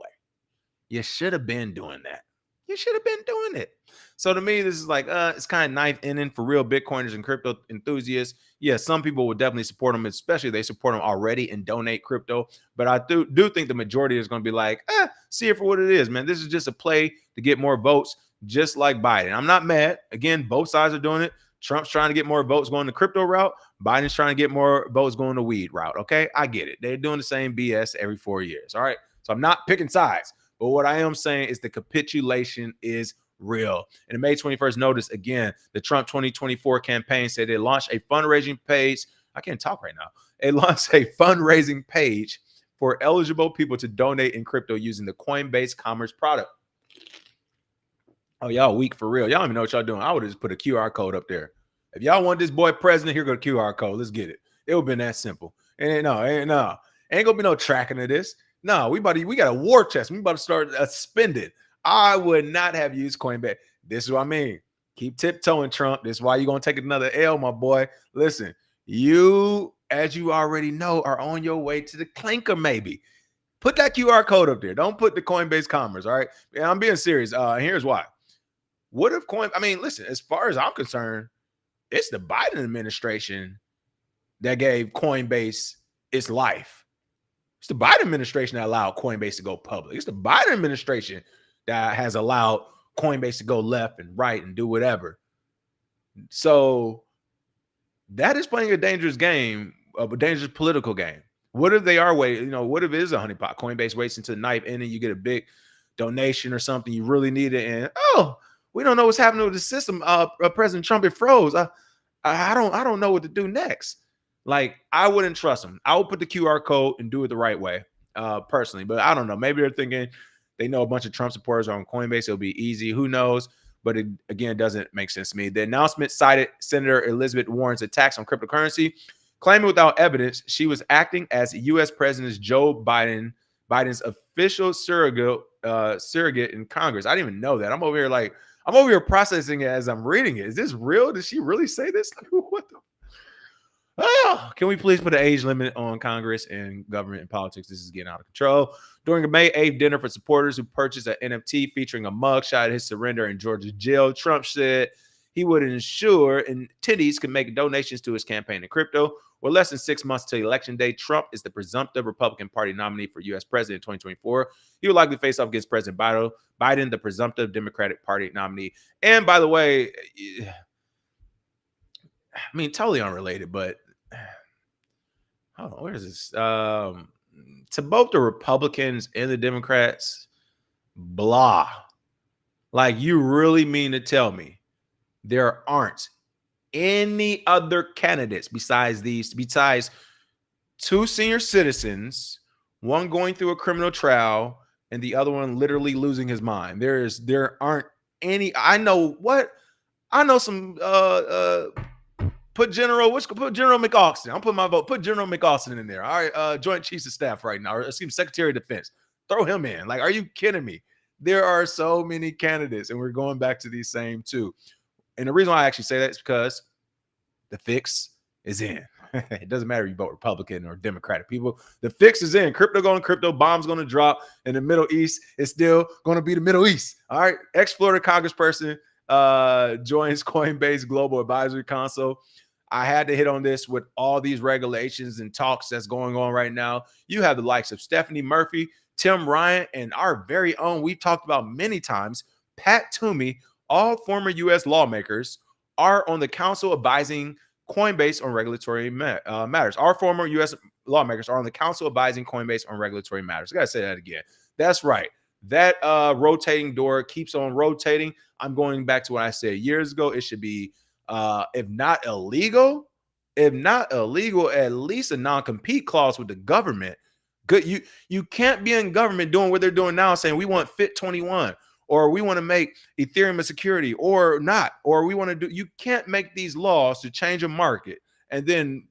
You should have been doing that. You should have been doing it. So to me, this is like, it's kind of ninth inning for real Bitcoiners and crypto enthusiasts. Yeah, some people would definitely support them, especially if they support them already and donate crypto. But I do think the majority is going to be like, see it for what it is, man. This is just a play to get more votes, just like Biden. I'm not mad. Again, both sides are doing it. Trump's trying to get more votes going the crypto route. Biden's trying to get more votes going the weed route. Okay, I get it. They're doing the same BS every 4 years. All right, so I'm not picking sides. But what I am saying is the capitulation is real. In the May 21st notice, again, the Trump 2024 campaign said they launched a fundraising page. I can't talk right now. They launched a fundraising page for eligible people to donate in crypto using the Coinbase Commerce product. Oh, y'all weak for real. Y'all don't even know what y'all doing. I would have just put a QR code up there. If y'all want this boy president, here go the QR code. Let's get it. It would have been that simple. Ain't gonna be no tracking of this. No, we got a war chest. We about to start spending. I would not have used Coinbase. This is what I mean. Keep tiptoeing, Trump. This is why you're going to take another L, my boy. Listen, you, as you already know, are on your way to the clinker, maybe. Put that QR code up there. Don't put the Coinbase Commerce, all right? And I'm being serious. Here's why. What if listen, as far as I'm concerned, it's the Biden administration that gave Coinbase its life. It's the Biden administration that allowed Coinbase to go public. It's the Biden administration that has allowed Coinbase to go left and right and do whatever. So that is playing a dangerous game, a dangerous political game. What if they are waiting? What if it is a honeypot? Coinbase waits until the ninth inning, you get a big donation or something you really need it, and we don't know what's happening with the system. President Trump, it froze. I don't know what to do next. Like, I wouldn't trust them. I would put the QR code and do it the right way, personally. But I don't know. Maybe they're thinking they know a bunch of Trump supporters are on Coinbase. It'll be easy. Who knows? But it, again, doesn't make sense to me. The announcement cited Senator Elizabeth Warren's attacks on cryptocurrency, claiming without evidence she was acting as U.S. President Joe Biden's official surrogate in Congress. I didn't even know that. I'm over here processing it as I'm reading it. Is this real? Did she really say this? What the? Can we please put an age limit on Congress and government and politics? This is getting out of control. During a May 8th dinner for supporters who purchased an NFT featuring a mugshot of his surrender in Georgia jail, Trump said he would ensure attendees could make donations to his campaign in crypto. With less than 6 months to election day, Trump is the presumptive Republican Party nominee for U.S. president in 2024. He would likely face off against President Biden, the presumptive Democratic Party nominee. And by the way, totally unrelated, but where is this? To both the Republicans and the Democrats, blah. Like, you really mean to tell me there aren't any other candidates besides two senior citizens, one going through a criminal trial and the other one literally losing his mind? There aren't any. I know some Put General McAustin. I'm putting my vote. Put General McAustin in there. All right, Joint Chiefs of Staff right now, or excuse me, Secretary of Defense. Throw him in. Like, are you kidding me? There are so many candidates, and we're going back to these same two. And the reason why I actually say that is because the fix is in. It doesn't matter if you vote Republican or Democratic. People, the fix is in. Crypto going crypto, bombs going to drop, and the Middle East is still going to be the Middle East. All right, ex-Florida congressperson joins Coinbase Global Advisory Council. I had to hit on this with all these regulations and talks that's going on right now. You have the likes of Stephanie Murphy, Tim Ryan, and our very own, we've talked about many times, Pat Toomey, all former U.S. lawmakers, are on the council advising Coinbase on regulatory matters. Our former U.S. lawmakers are on the council advising Coinbase on regulatory matters. I gotta say that again. That's right. That rotating door keeps on rotating. I'm going back to what I said years ago. It should be, if not illegal, at least a non-compete clause with the government. Good, you can't be in government doing what they're doing now, saying we want FIT21 or we want to make Ethereum a security or not, or we want to do. You can't make these laws to change a market and then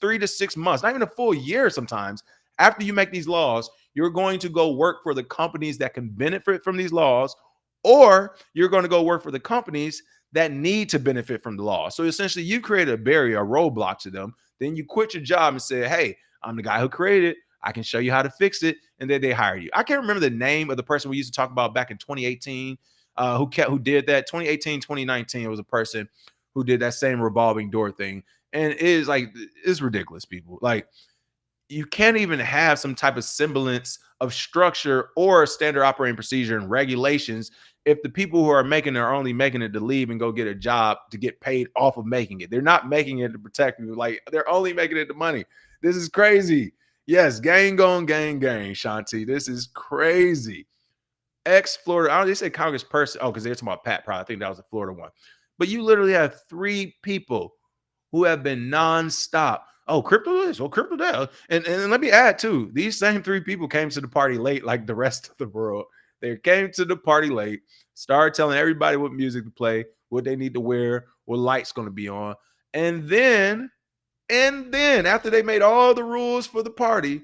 3 to 6 months, not even a full year, sometimes after you make these laws, you're going to go work for the companies that can benefit from these laws, or you're going to go work for the companies that need to benefit from the law. So essentially, you created a barrier, a roadblock to them. Then you quit your job and say, hey, I'm the guy who created it. I can show you how to fix it. And then they hire you. I can't remember the name of the person we used to talk about back in 2018 who did that. 2018, 2019, it was a person who did that same revolving door thing. And it is like, it's ridiculous, people. Like, you can't even have some type of semblance of structure or standard operating procedure and regulations if the people who are making it are only making it to leave and go get a job to get paid off of making it. They're not making it to protect you. Like, they're only making it the money. This is crazy. Yes, gang gone, gang, Shanti. This is crazy. Ex-Florida, I don't just say congressperson. Oh, because they're talking about Pat Pryor. I think that was the Florida one. But you literally have 3 people who have been nonstop. Oh, crypto this, oh, crypto that. And let me add too, these same 3 people came to the party late, like the rest of the world. They came to the party late, started telling everybody what music to play, what they need to wear, what light's going to be on. And then after they made all the rules for the party,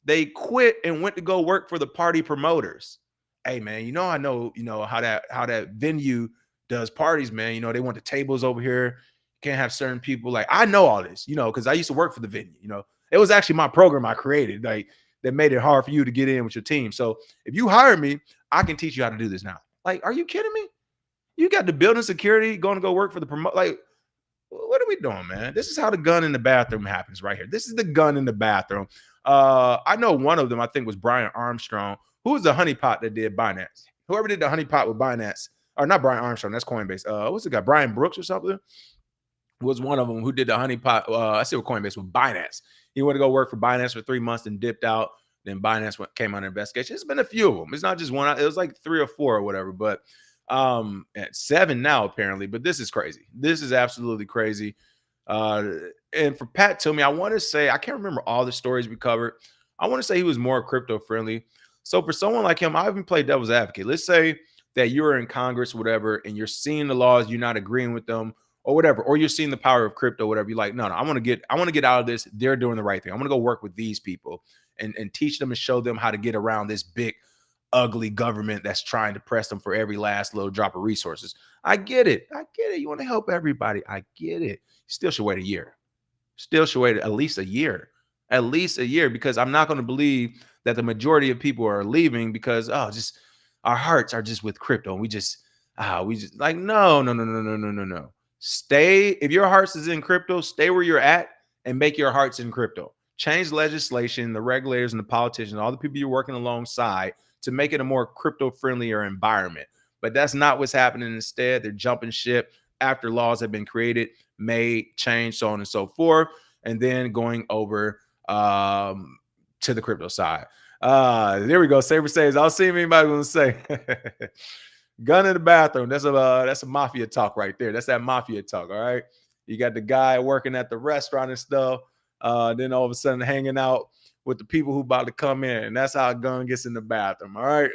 they quit and went to go work for the party promoters. Hey man, I know how that venue does parties, man. They want the tables over here. Can't have certain people. Like, I know all this, because I used to work for the venue. It was actually my program I created, like, that made it hard for you to get in with your team. So if you hire me, I can teach you how to do this now. Like, are you kidding me? You got the building security going to go work for the promote. Like, what are we doing, man? This is how the gun in the bathroom happens right here. This is the gun in the bathroom. I know one of them, I think, was Brian Armstrong, who was the honeypot that did Binance. Whoever did the honeypot with Binance, or not Brian Armstrong, that's Coinbase. What's the guy? Brian Brooks or something? Was one of them who did the honeypot. I said with Coinbase, with Binance. He went to go work for Binance for 3 months and dipped out. Then Binance came under investigation. It's been a few of them. It's not just one. It was like 3 or 4 or whatever. But at 7 now, apparently. But this is crazy. This is absolutely crazy. And for Pat Toomey, I want to say, I can't remember all the stories we covered. I want to say he was more crypto friendly. So for someone like him, I even play devil's advocate. Let's say that you're in Congress, whatever, and you're seeing the laws, you're not agreeing with them, or whatever, or you're seeing the power of crypto, whatever. You're like, no, I want to get out of this. They're doing the right thing. I'm going to go work with these people and teach them and show them how to get around this big, ugly government that's trying to press them for every last little drop of resources. I get it. You want to help everybody. I get it. You still should wait a year. Still should wait at least a year. At least a year, because I'm not going to believe that the majority of people are leaving because, just our hearts are just with crypto. And we just like, no. Stay. If your hearts is in crypto, stay where you're at and make your hearts in crypto. Change legislation, the regulators and the politicians, all the people you're working alongside to make it a more crypto friendlier environment. But that's not what's happening. Instead, they're jumping ship after laws have been created, made, changed, so on and so forth, and then going over to the crypto side. There we go. Saber says, I'll see if anybody will say. Gun in the bathroom. That's a mafia talk right there. That's that mafia talk. All right. You got the guy working at the restaurant and stuff. Then all of a sudden hanging out with the people who about to come in. And that's how a gun gets in the bathroom. All right.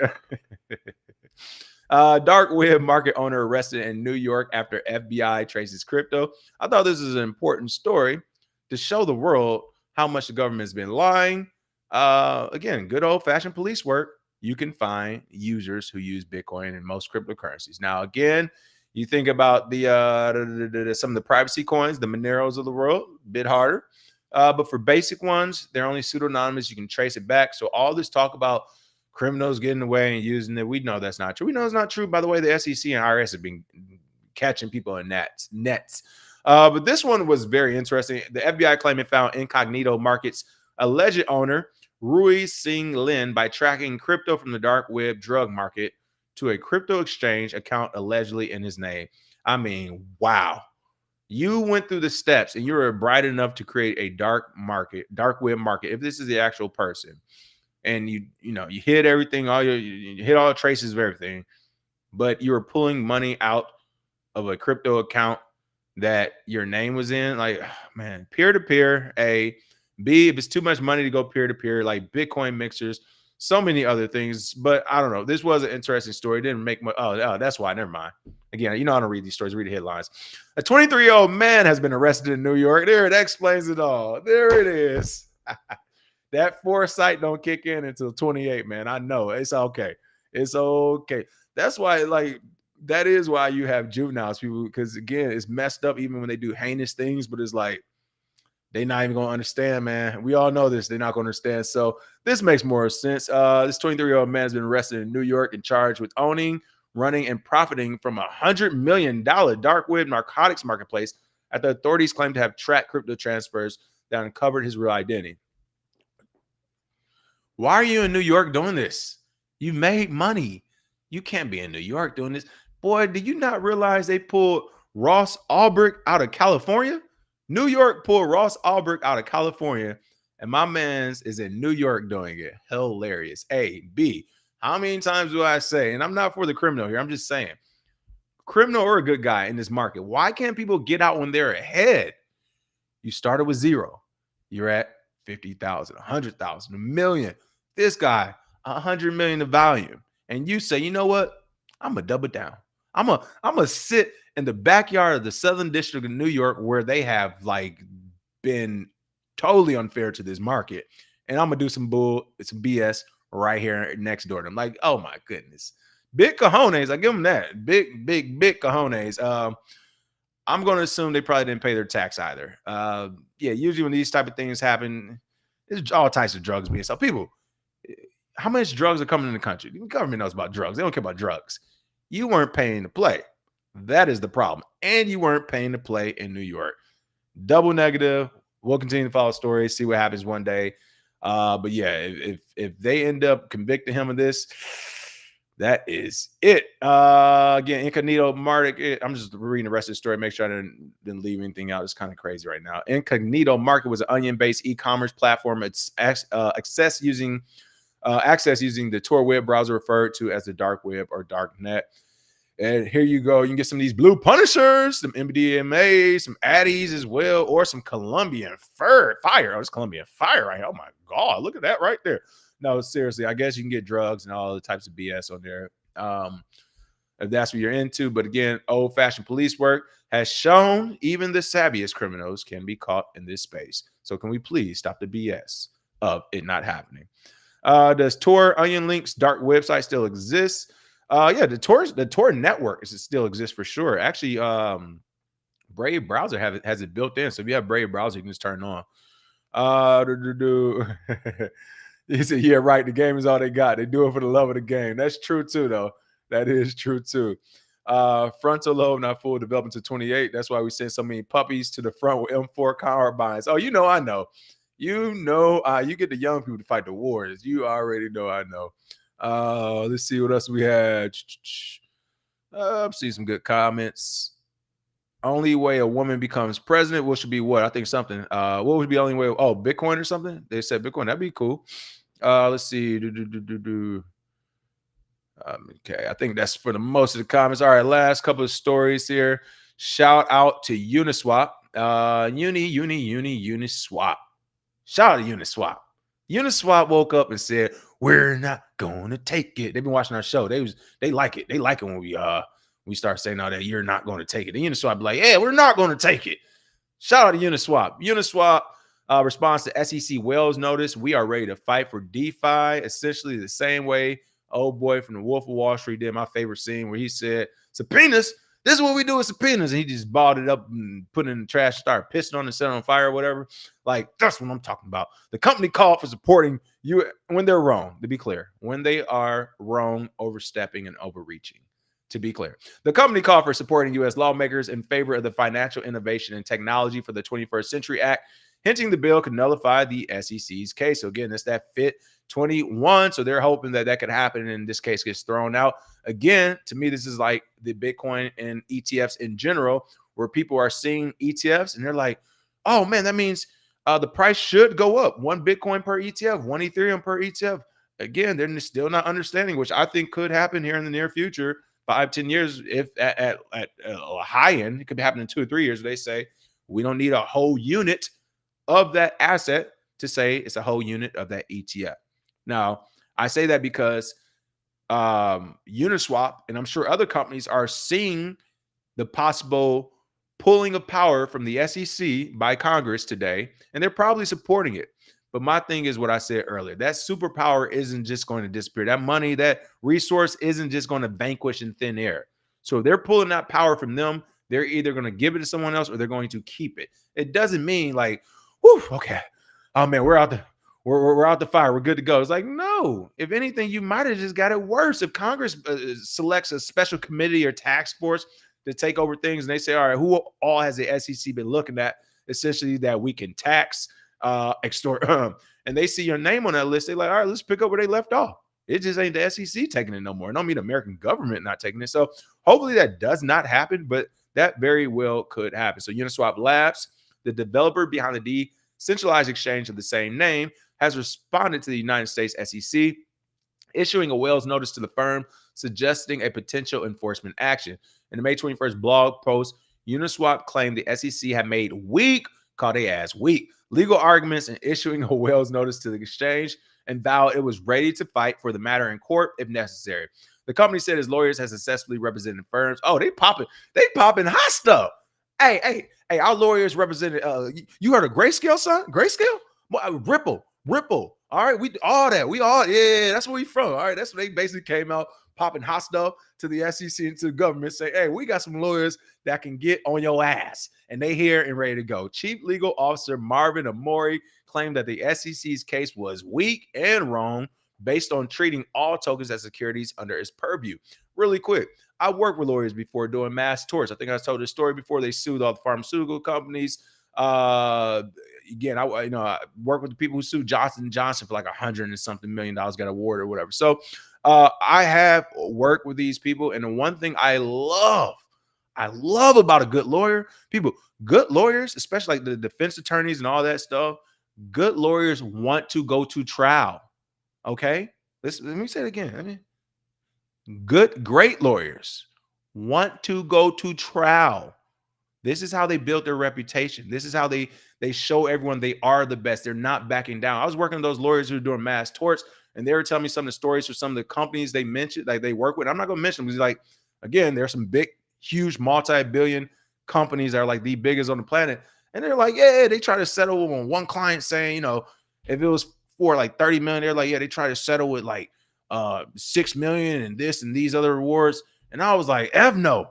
Dark web market owner arrested in New York after FBI traces crypto. I thought this was an important story to show the world how much the government's been lying. Again, good old fashioned police work. You can find users who use Bitcoin and most cryptocurrencies. Now, again, you think about the some of the privacy coins, the Moneros of the world, a bit harder. But for basic ones, they're only pseudonymous. You can trace it back. So all this talk about criminals getting away and using it, we know that's not true. We know it's not true. By the way, the SEC and IRS have been catching people in nets. But this one was very interesting. The FBI claim it found Incognito Markets alleged owner Rui Singh Lin by tracking crypto from the dark web drug market to a crypto exchange account allegedly in his name. I mean, wow. You went through the steps and you were bright enough to create a dark web market. If this is the actual person, and you hit everything, you hit all the traces of everything, but you were pulling money out of a crypto account that your name was in, like, man, peer to peer. A B, if it's too much money to go peer to peer, like Bitcoin mixers, so many other things. But I don't know. This was an interesting story. It didn't make much. Oh, that's why. Never mind. Again, I don't read these stories. Read the headlines. A 23-year-old man has been arrested in New York. There, that explains it all. There it is. That foresight don't kick in until 28, man. I know. It's okay. It's okay. That's why, like, that is why you have juveniles, people, because again, it's messed up even when they do heinous things, but it's like they're not even gonna understand, man. We all know this. They're not gonna understand. So this makes more sense. This 23-year-old man has been arrested in New York and charged with owning, running, and profiting from $100 million dark web narcotics marketplace after authorities claim to have tracked crypto transfers that uncovered his real identity. Why are you in New York doing this? You made money. You can't be in New York doing this. Boy, did you not realize they pulled Ross Ulbricht out of California? New York pulled Ross Ulbricht out of California, and my man's is in New York doing it. Hilarious. A, B, how many times do I say, and I'm not for the criminal here, I'm just saying, criminal or a good guy in this market, why can't people get out when they're ahead? You started with zero. You're at 50,000, 100,000, a million. This guy, 100 million of volume. And you say, you know what? I'm going to double down. I'm gonna sit in the backyard of the Southern District of New York where they have like been totally unfair to this market. And I'm going to do some BS right here next door to them. Like, oh my goodness. Big cojones. I give them that. Big cojones. I'm going to assume they probably didn't pay their tax either. Yeah, usually when these type of things happen, there's all types of drugs being sold. People, how much drugs are coming in the country? The government knows about drugs. They don't care about drugs. You weren't paying to play. That is the problem. And you weren't paying to play in New York. Double negative. We'll continue to follow stories, see what happens one day. But yeah, if they end up convicting him of this, that is it. Again, Incognito Market. I'm just reading the rest of the story. Make sure I didn't leave anything out. It's kind of crazy right now. Incognito Market was an onion-based e-commerce platform. It's access using the Tor web browser, referred to as the dark web or dark net. And here you go. You can get some of these blue punishers, some MDMA, some Addies as well, or some Colombian fire. Oh, it's Colombian fire right here. Oh my God, look at that right there. No, seriously, I guess you can get drugs and all the types of BS on there if that's what you're into. But again, old-fashioned police work has shown even the savviest criminals can be caught in this space. So can we please stop the BS of it not happening? Does Tor Onion Link's dark website still exist? Yeah, the Tor network still exists for sure. Actually, Brave browser has it built in. So if you have Brave browser, you can just turn it on. He said, yeah, right. The game is all they got. They do it for the love of the game. That's true too, though. That is true too. Frontal lobe not full development to 28. That's why we send so many puppies to the front with M4 carbines. Oh, I know. You get the young people to fight the wars. You already know I know. Let's see what else we had. See some good comments. Only way a woman becomes president, what should be what? I think something. What would be the only way? Oh, Bitcoin or something? They said Bitcoin. That'd be cool. Let's see. Okay, I think that's for the most of the comments. All right, last couple of stories here. Shout out to Uniswap. Uniswap. Shout out to Uniswap. Uniswap woke up and said, "We're not gonna take it." They've been watching our show. They like it. They like it when we start saying all that you're not going to take it. The Uniswap be like, "Yeah, we're not going to take it." Shout out to Uniswap. Uniswap responds to SEC Wells notice. We are ready to fight for DeFi. Essentially the same way old boy from the Wolf of Wall Street did my favorite scene where he said, "Subpoenas. This is what we do with subpoenas." And he just balled it up and put it in the trash, started pissing on it, set it on fire or whatever. Like, that's what I'm talking about. The company called for supporting you when they're wrong, to be clear. When they are wrong, overstepping and overreaching. To be clear, the company called for supporting U.S. lawmakers in favor of the Financial Innovation and Technology for the 21st Century Act, hinting the bill could nullify the SEC's case. So again, it's that FIT21. So they're hoping that could happen, and in this case gets thrown out. Again, to me, this is like the Bitcoin and ETFs in general, where people are seeing ETFs and they're like, oh man, that means the price should go up. 1 Bitcoin per ETF, 1 Ethereum per ETF. Again, they're still not understanding, which I think could happen here in the near future, 5-10 years. If at a high end, it could happen in 2 or 3 years. They say we don't need a whole unit of that asset to say it's a whole unit of that ETF. Now, I say that because Uniswap and I'm sure other companies are seeing the possible pulling of power from the SEC by Congress today, and they're probably supporting it. But my thing is what I said earlier. That superpower isn't just going to disappear. That money, that resource isn't just going to vanquish in thin air. So if they're pulling that power from them, they're either going to give it to someone else or they're going to keep it. It doesn't mean like, whew, okay, oh man, we're out the fire. We're good to go. It's like, no. If anything, you might have just got it worse. If Congress selects a special committee or task force to take over things, and they say, all right, who all has the SEC been looking at? Essentially, that we can tax, extort, and they see your name on that list. They're like, all right, let's pick up where they left off. It just ain't the SEC taking it no more. It don't mean the American government not taking it. So hopefully that does not happen, but that very well could happen. So Uniswap Labs, the developer behind the decentralized exchange of the same name, has responded to the United States SEC, issuing a Wells notice to the firm, suggesting a potential enforcement action. In the May 21st blog post, Uniswap claimed the SEC had made weak legal arguments in issuing a Wells notice to the exchange and vowed it was ready to fight for the matter in court if necessary. The company said its lawyers have successfully represented firms. Oh, they popping hot stuff. Hey, our lawyers represented. You heard of Grayscale, son? Grayscale? Ripple. All right, yeah, that's where we from. All right, that's where they basically came out popping hot stuff to the SEC and to the government, say, hey, we got some lawyers that can get on your ass. And they here and ready to go. Chief Legal Officer Marvin Amori claimed that the SEC's case was weak and wrong based on treating all tokens as securities under its purview. Really quick, I worked with lawyers before doing mass torts. I think I told this story before. They sued all the pharmaceutical companies. Again, I work with the people who sued Johnson & Johnson for like $100 and something million, got awarded or whatever. So I have worked with these people, and the one thing I love about a good lawyer, good lawyers, especially like the defense attorneys and all that stuff, good lawyers want to go to trial. Okay, let me say it again. Great lawyers want to go to trial. This is how they built their reputation. This is how they show everyone they are the best. They're not backing down. I was working with those lawyers who were doing mass torts, and they were telling me some of the stories for some of the companies they mentioned, like they work with. I'm not going to mention them because, like, again, there's some big, huge, multi-billion companies that are like the biggest on the planet. And they're like, yeah, they try to settle on one client saying, if it was for like 30 million, they're like, yeah, they try to settle with like 6 million and this and these other rewards. And I was like, F no.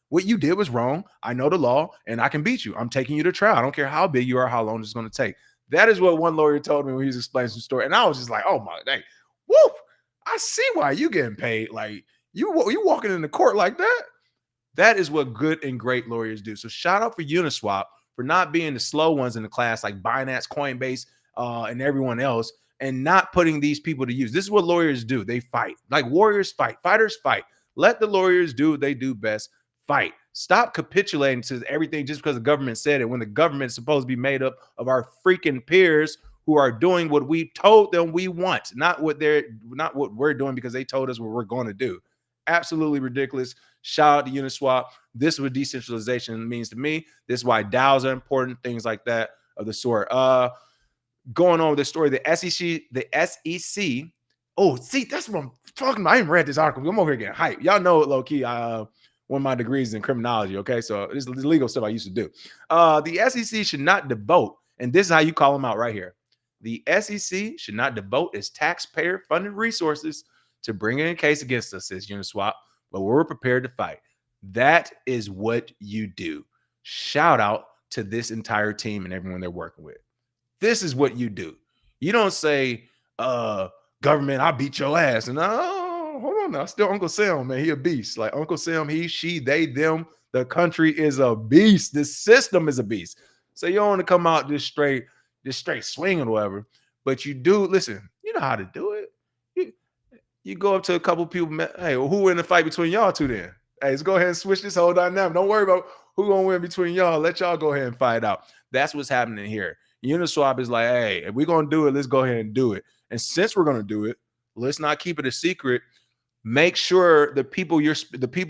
What you did was wrong. I know the law and I can beat you. I'm taking you to trial. I don't care how big you are, how long it's going to take. That is what one lawyer told me when he was explaining some story. And I was just like, oh my dang, whoop. I see why you getting paid. Like you walking in the court like that. That is what good and great lawyers do. So shout out for Uniswap for not being the slow ones in the class like Binance, Coinbase, and everyone else, and not putting these people to use. This is what lawyers do. They fight. Like warriors fight. Fighters fight. Let the lawyers do what they do best. Fight. Stop capitulating to everything just because the government said it, when the government is supposed to be made up of our freaking peers who are doing what we told them we want, not what we're doing because they told us what we're going to do. Absolutely ridiculous. Shout out to Uniswap. This is what decentralization means to me. This is why DAOs are important, things like that of the sort. Going on with the story, the SEC. Oh, see, that's what I'm talking about. I ain't read this article. I'm over here getting hype. Y'all know it low key. One of my degrees in criminology. Okay, so this is the legal stuff I used to do. The SEC should not devote, and this is how you call them out right here. The SEC should not devote its taxpayer-funded resources to bringing a case against us, says Uniswap, but we're prepared to fight. That is what you do. Shout out to this entire team and everyone they're working with. This is what you do. You don't say, government, I'll beat your ass. And hold on now. Still Uncle Sam, man. He a beast. Like Uncle Sam, he, she, they, them. The country is a beast. The system is a beast. So you don't want to come out just straight swinging or whatever. But you do, listen, you know how to do it. You go up to a couple people, hey, well, who in the fight between y'all two then? Hey, let's go ahead and switch this whole dynamic. Don't worry about Who gonna win between y'all? Let y'all go ahead and fight out. That's what's happening here. Uniswap is like, hey, if we're gonna do it, let's go ahead and do it. And since we're gonna do it, let's not keep it a secret. Make sure the people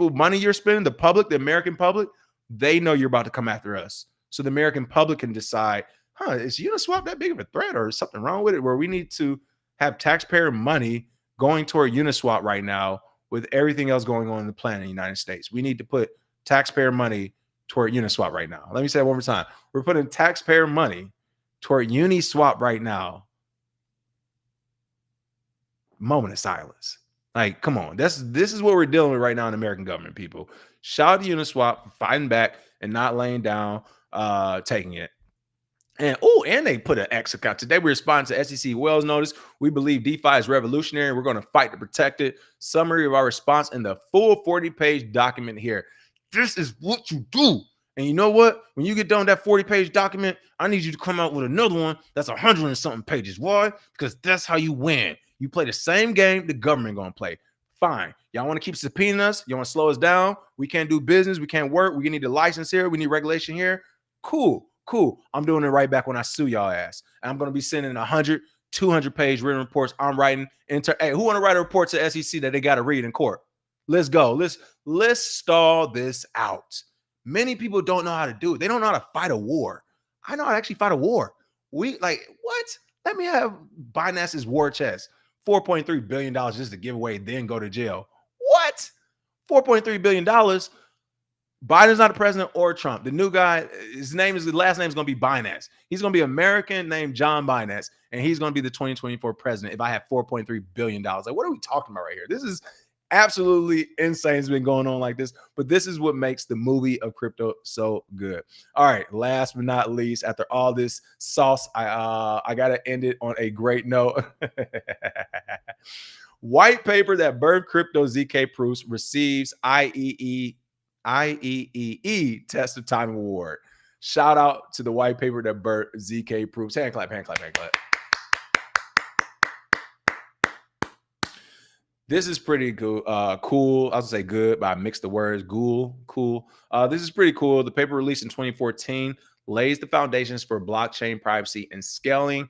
money you're spending, the public, the American public, they know you're about to come after us. So the American public can decide, is Uniswap that big of a threat or is something wrong with it where we need to have taxpayer money going toward Uniswap right now with everything else going on in the planet in the United States. We need to put taxpayer money toward Uniswap right now. Let me say it one more time. We're putting taxpayer money toward Uniswap right now. Moment of silence. Like, come on. This is what we're dealing with right now in the American government, people. Shout out to Uniswap for fighting back and not laying down, taking it. And they put an X account. Today we respond to SEC Wells notice. We believe DeFi is revolutionary. We're going to fight to protect it. Summary of our response in the full 40-page document here. This is what you do. And you know what? When you get done with that 40-page document, I need you to come out with another one that's 100 and something pages. Why? Because that's how you win. You play the same game the government going to play. Fine. Y'all want to keep subpoenaing us? You want to slow us down? We can't do business. We can't work. We need a license here. We need regulation here. Cool. I'm doing it right back when I sue y'all ass. And I'm going to be sending 100, 200-page written reports. I'm writing. Hey, who want to write a report to SEC that they got to read in court? Let's go. Let's stall this out. Many people don't know how to do it. They don't know how to fight a war. I know how to actually fight a war. What? Let me have Binance's war chest. $4.3 billion just to give away, then go to jail. What? $4.3 billion. Biden's not the president or Trump. The new guy, his last name is going to be Binance. He's going to be American named John Binance, and he's going to be the 2024 president if I have $4.3 billion. Like, what are we talking about right here? This is absolutely insane. It's been going on like this, but this is what makes the movie of crypto so good. All right, last but not least, after all this sauce, I got to end it on a great note. White paper that birthed crypto ZK proofs receives IEEE Test of Time Award. Shout out to the white paper that birthed ZK proofs. Hand clap. This is pretty cool. Cool. I was gonna say good, but I mixed the words. Cool. This is pretty cool. The paper released in 2014 lays the foundations for blockchain privacy and scaling.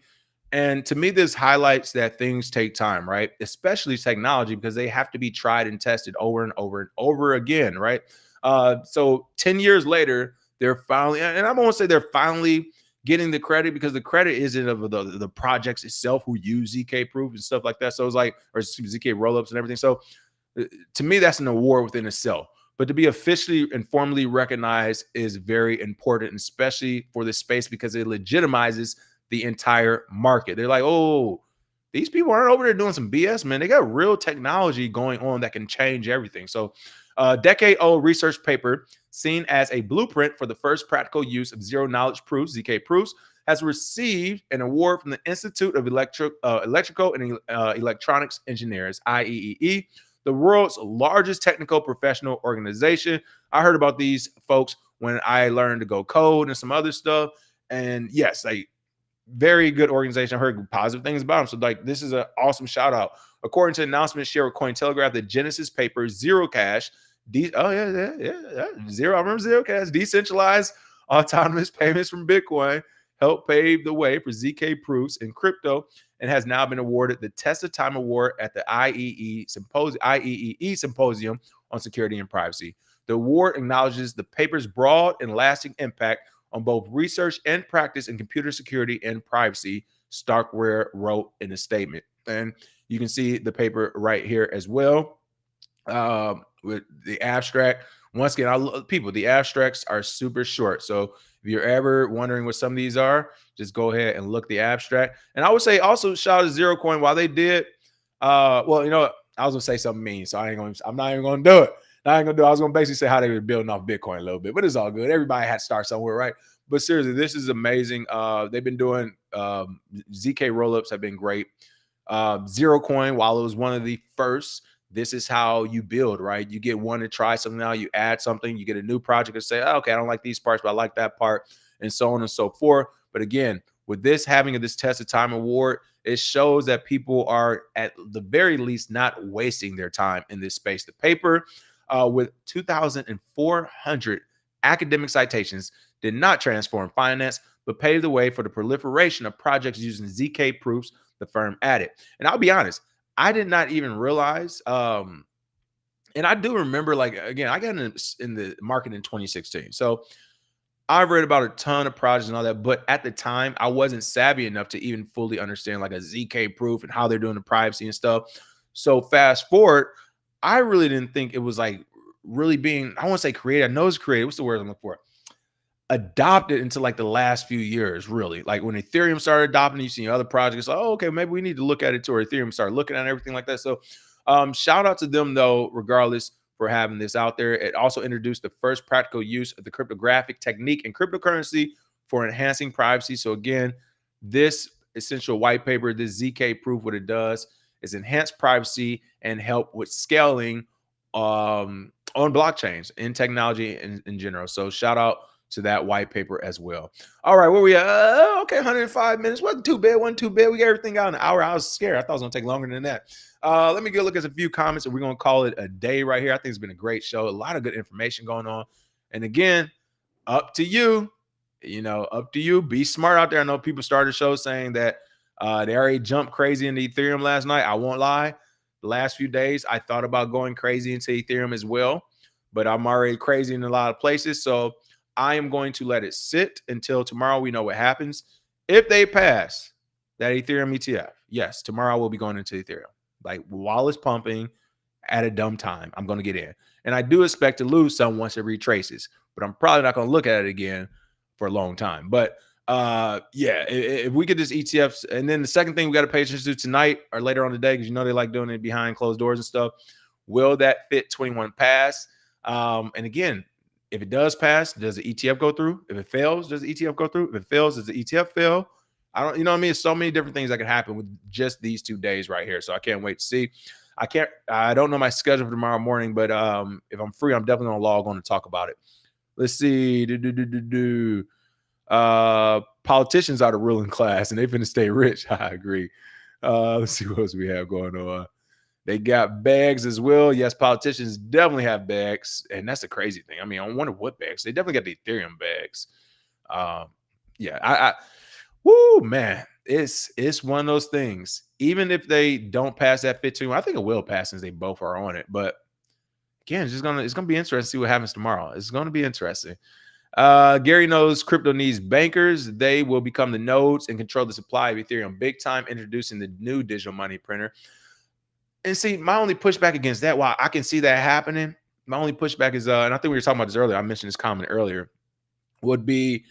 And to me, this highlights that things take time, right? Especially technology, because they have to be tried and tested over and over again, right? So 10 years later, they're finally, and I won't say they're finally getting the credit, because the credit isn't of the projects itself who use ZK proof and stuff like that. So it's like, or ZK rollups and everything. So to me, that's an award within itself. But to be officially and formally recognized is very important, especially for this space, because it legitimizes the entire market. They're like, oh, these people aren't over there doing some BS, man. They got real technology going on that can change everything. So a decade-old research paper seen as a blueprint for the first practical use of zero-knowledge proofs, ZK proofs, has received an award from the Institute of Electrical and Electronics Engineers, IEEE, the world's largest technical professional organization. I heard about these folks when I learned to go code and some other stuff. And yes, very good organization. I heard positive things about them. So like, this is an awesome shout out. According to an announcement shared with Cointelegraph, the Genesis paper, Zero Cash, Zero. I remember Zero Cash, decentralized autonomous payments from Bitcoin, helped pave the way for ZK proofs in crypto, and has now been awarded the Test of Time Award at the IEEE Symposium on Security and Privacy. The award acknowledges the paper's broad and lasting impact on both research and practice in computer security and privacy, Starkware wrote in a statement. And you can see the paper right here as well with the abstract. Once again, the abstracts are super short. So if you're ever wondering what some of these are, just go ahead and look the abstract. And I would say also shout out to Zero Coin while they did. Well, you know, I was gonna say something mean, so I'm not even gonna do it. I was gonna basically say how they were building off Bitcoin a little bit, but it's all good. Everybody had to start somewhere, right? But seriously, this is amazing. They've been doing ZK rollups have been great. Zero Coin, while it was one of the first, this is how you build, right? You get one to try something now, you add something, you get a new project and say, oh, okay, I don't like these parts, but I like that part, and so on and so forth. But again, with this having this Test of Time award, it shows that people are at the very least not wasting their time in this space. The paper with 2,400 academic citations did not transform finance, but paved the way for the proliferation of projects using ZK proofs, the firm added. And I'll be honest, I did not even realize, and I do remember, like, again, I got in the market in 2016. So I've read about a ton of projects and all that, but at the time, I wasn't savvy enough to even fully understand like a ZK proof and how they're doing the privacy and stuff. So fast forward, I really didn't think it was like really being, I won't say created. I know it's created. What's the word I'm looking for? Adopted into like the last few years, really. Like when Ethereum started adopting, you see other projects, like, oh, okay, maybe we need to look at it too, or Ethereum started looking at everything like that. So shout out to them though, regardless, for having this out there. It also introduced the first practical use of the cryptographic technique in cryptocurrency for enhancing privacy. So again, this essential white paper, this ZK proof, what it does is enhance privacy and help with scaling on blockchains and technology in general. So shout out to that white paper as well. All right, where we at? Okay, 105 minutes. Wasn't too bad. Wasn't too bad. We got everything out in an hour. I was scared. I thought it was gonna take longer than that. Let me go look at a few comments, and we're gonna call it a day right here. I think it's been a great show. A lot of good information going on. And again, up to you. You know, up to you. Be smart out there. I know people started the show saying that they already jumped crazy into Ethereum last night. I won't lie. The last few days, I thought about going crazy into Ethereum as well, but I'm already crazy in a lot of places. So I am going to let it sit until tomorrow. We know what happens. If they pass that Ethereum ETF, yes, tomorrow we'll be going into Ethereum. Like while it's pumping at a dumb time, I'm going to get in. And I do expect to lose some once it retraces, but I'm probably not going to look at it again for a long time. But yeah, if we get this ETFs, and then the second thing we got to pay attention to tonight or later on today, because you know they like doing it behind closed doors and stuff. Will that FIT21 pass? And again, if it does pass, does the ETF go through? If it fails, does the ETF go through? If it fails, does the ETF fail? I don't, you know what I mean? It's so many different things that can happen with just these 2 days right here. So I can't wait to see. I don't know my schedule for tomorrow morning, but if I'm free, I'm definitely gonna log on to talk about it. Let's see. Politicians are the ruling class and they're finna stay rich. I agree. Let's see what else we have going on. They got bags as well. Yes, politicians definitely have bags, and that's the crazy thing. I mean, I wonder what bags. They definitely got the Ethereum bags. Yeah, woo, man, it's one of those things. Even if they don't pass that FIT21, I think it will pass since they both are on it. But again, it's gonna be interesting to see what happens tomorrow. It's gonna be interesting. Gary knows crypto needs bankers. They will become the nodes and control the supply of Ethereum big time, introducing the new digital money printer. And see, my only pushback against that, while I can see that happening, my only pushback is, and I think we were talking about this earlier, I mentioned this comment earlier, would be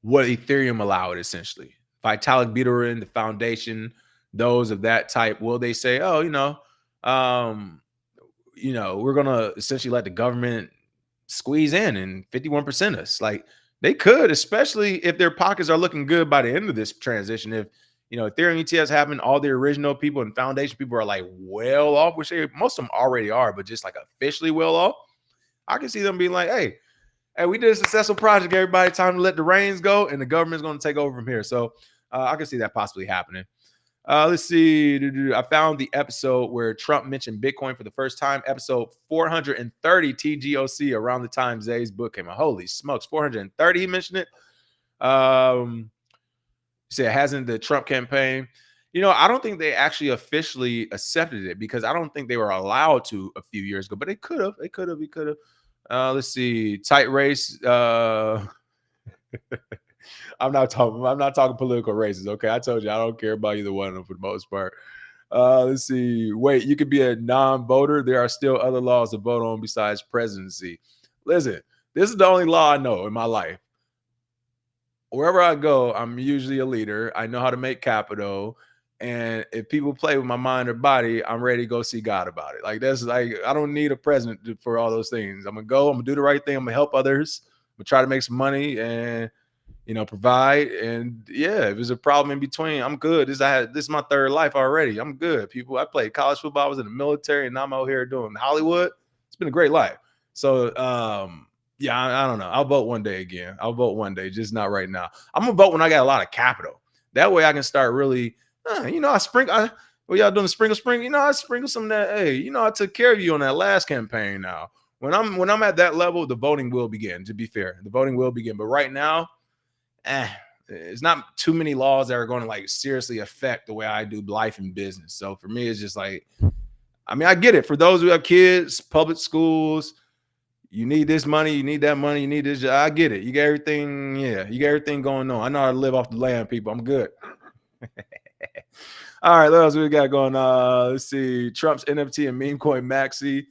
what Ethereum allowed, essentially. Vitalik Buterin, the foundation, those of that type, will they say, oh, we're going to essentially let the government squeeze in and 51% us? Like, they could, especially if their pockets are looking good by the end of this transition. If Ethereum ETFs happen, all the original people and foundation people are like well off, which most of them already are, but just like officially well off. I can see them being like, hey, we did a successful project, everybody, time to let the reins go, and the government's going to take over from here. So I can see that possibly happening. Let's see. I found the episode where Trump mentioned Bitcoin for the first time, episode 430 TGOC, around the time Zay's book came out. Holy smokes, 430, he mentioned it. Said, hasn't the Trump campaign? I don't think they actually officially accepted it, because I don't think they were allowed to a few years ago, but they could have. He could have. Let's see. Tight race. I'm not talking political races. Okay, I told you I don't care about either one of them for the most part. Let's see. Wait, you could be a non-voter. There are still other laws to vote on besides presidency. Listen, this is the only law I know in my life. Wherever I go, I'm usually a leader. I know how to make capital. And if people play with my mind or body, I'm ready to go see God about it. Like, that's like, I don't need a president for all those things. I'm going to go, I'm going to do the right thing. I'm going to help others. I'm going to try to make some money and, provide. And yeah, if there's a problem in between, I'm good. This is my third life already. I'm good. People, I played college football. I was in the military, and now I'm out here doing Hollywood. It's been a great life. So, yeah, I don't know. I'll vote one day again. I'll vote one day, just not right now. I'm going to vote when I got a lot of capital. That way I can start really, what y'all doing, sprinkle? I sprinkle some of that. Hey, I took care of you on that last campaign now. When I'm at that level, the voting will begin. To be fair, the voting will begin. But right now, it's not too many laws that are going to like seriously affect the way I do life and business. So for me, it's just like, I mean, I get it. For those who have kids, public schools, you need this money, you need that money, you need this. I get it. You got everything. Yeah, you got everything going on. I know how to live off the land, people. I'm good. All right, what else we got going on? Let's see. Trump's NFT and meme coin Maxi.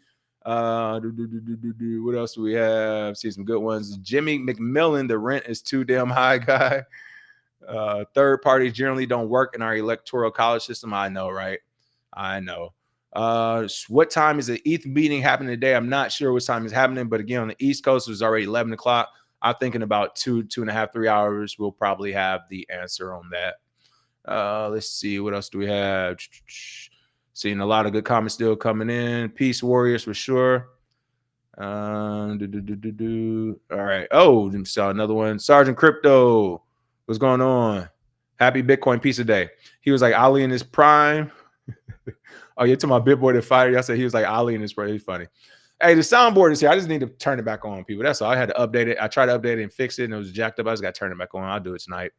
What else do we have? See some good ones. Jimmy McMillan, the rent is too damn high, guy. Third parties generally don't work in our electoral college system. I know, right? I know. What time is the ETH meeting happening today? I'm not sure what time is happening, but again, on the East Coast, it was already 11 o'clock. I'm thinking about 2.5, 3 hours. We'll probably have the answer on that. Let's see. What else do we have? Seeing a lot of good comments still coming in. Peace Warriors for sure. All right. Oh, saw another one. Sergeant Crypto. What's going on? Happy Bitcoin Pizza Day. He was like Ali in his prime. Oh, you're talking about BitBoy the Fighter. I said he was like Ali in his prime. He's funny. Hey, the soundboard is here. I just need to turn it back on, people. That's all. I had to update it. I tried to update it and fix it, and it was jacked up. I just got to turn it back on. I'll do it tonight.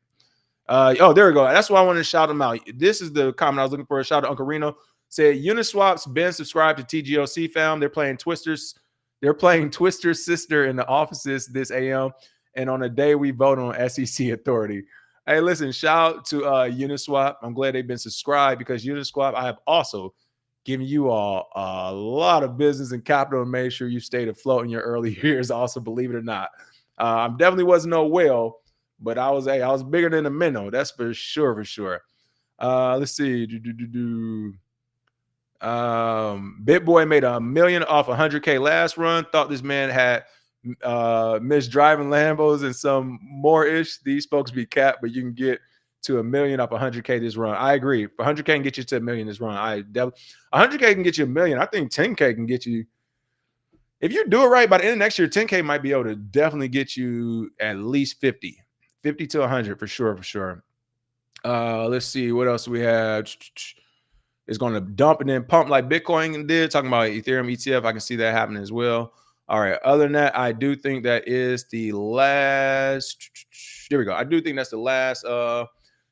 Oh, there we go. That's why I wanted to shout him out. This is the comment I was looking for. Shout out to Uncle Reno. Said Uniswap's been subscribed to TGOC fam. They're playing Twisters. They're playing Twister's sister in the offices this AM. And on the day we vote on SEC authority. Hey, listen, shout out to Uniswap. I'm glad they've been subscribed because Uniswap, I have also given you all a lot of business and capital to make sure you stayed afloat in your early years. Also, believe it or not. I definitely wasn't no whale, but I was bigger than a minnow. That's for sure, for sure. Let's see. BitBoy made $1 million off 100K last run. Thought this man had missed driving Lambos and some more ish. These folks be capped, but you can get to $1 million off 100K this run. I agree. 100K can get you to $1 million this run. 100K can get you $1 million. I think 10K can get you. If you do it right by the end of next year, 10K might be able to definitely get you at least 50 to 100 for sure, for sure. Let's see what else we have. It's going to dump and then pump like Bitcoin did. Talking about Ethereum ETF, I can see that happening as well. All right. Other than that, I do think that is the last. There we go. I do think that's the last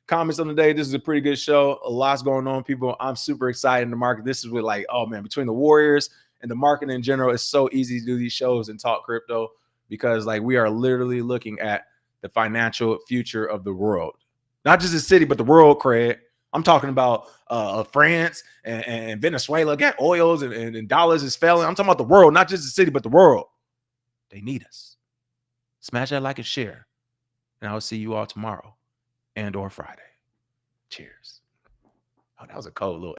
comments on the day. This is a pretty good show. A lot's going on, people. I'm super excited in the market. This is with like, oh man, between the Warriors and the market in general, it's so easy to do these shows and talk crypto because like we are literally looking at the financial future of the world. Not just the city, but the world, Craig. I'm talking about France and Venezuela. Got oils and dollars is failing. I'm talking about the world, not just the city, but the world. They need us. Smash that like and share. And I'll see you all tomorrow and or Friday. Cheers. Oh, that was a cold little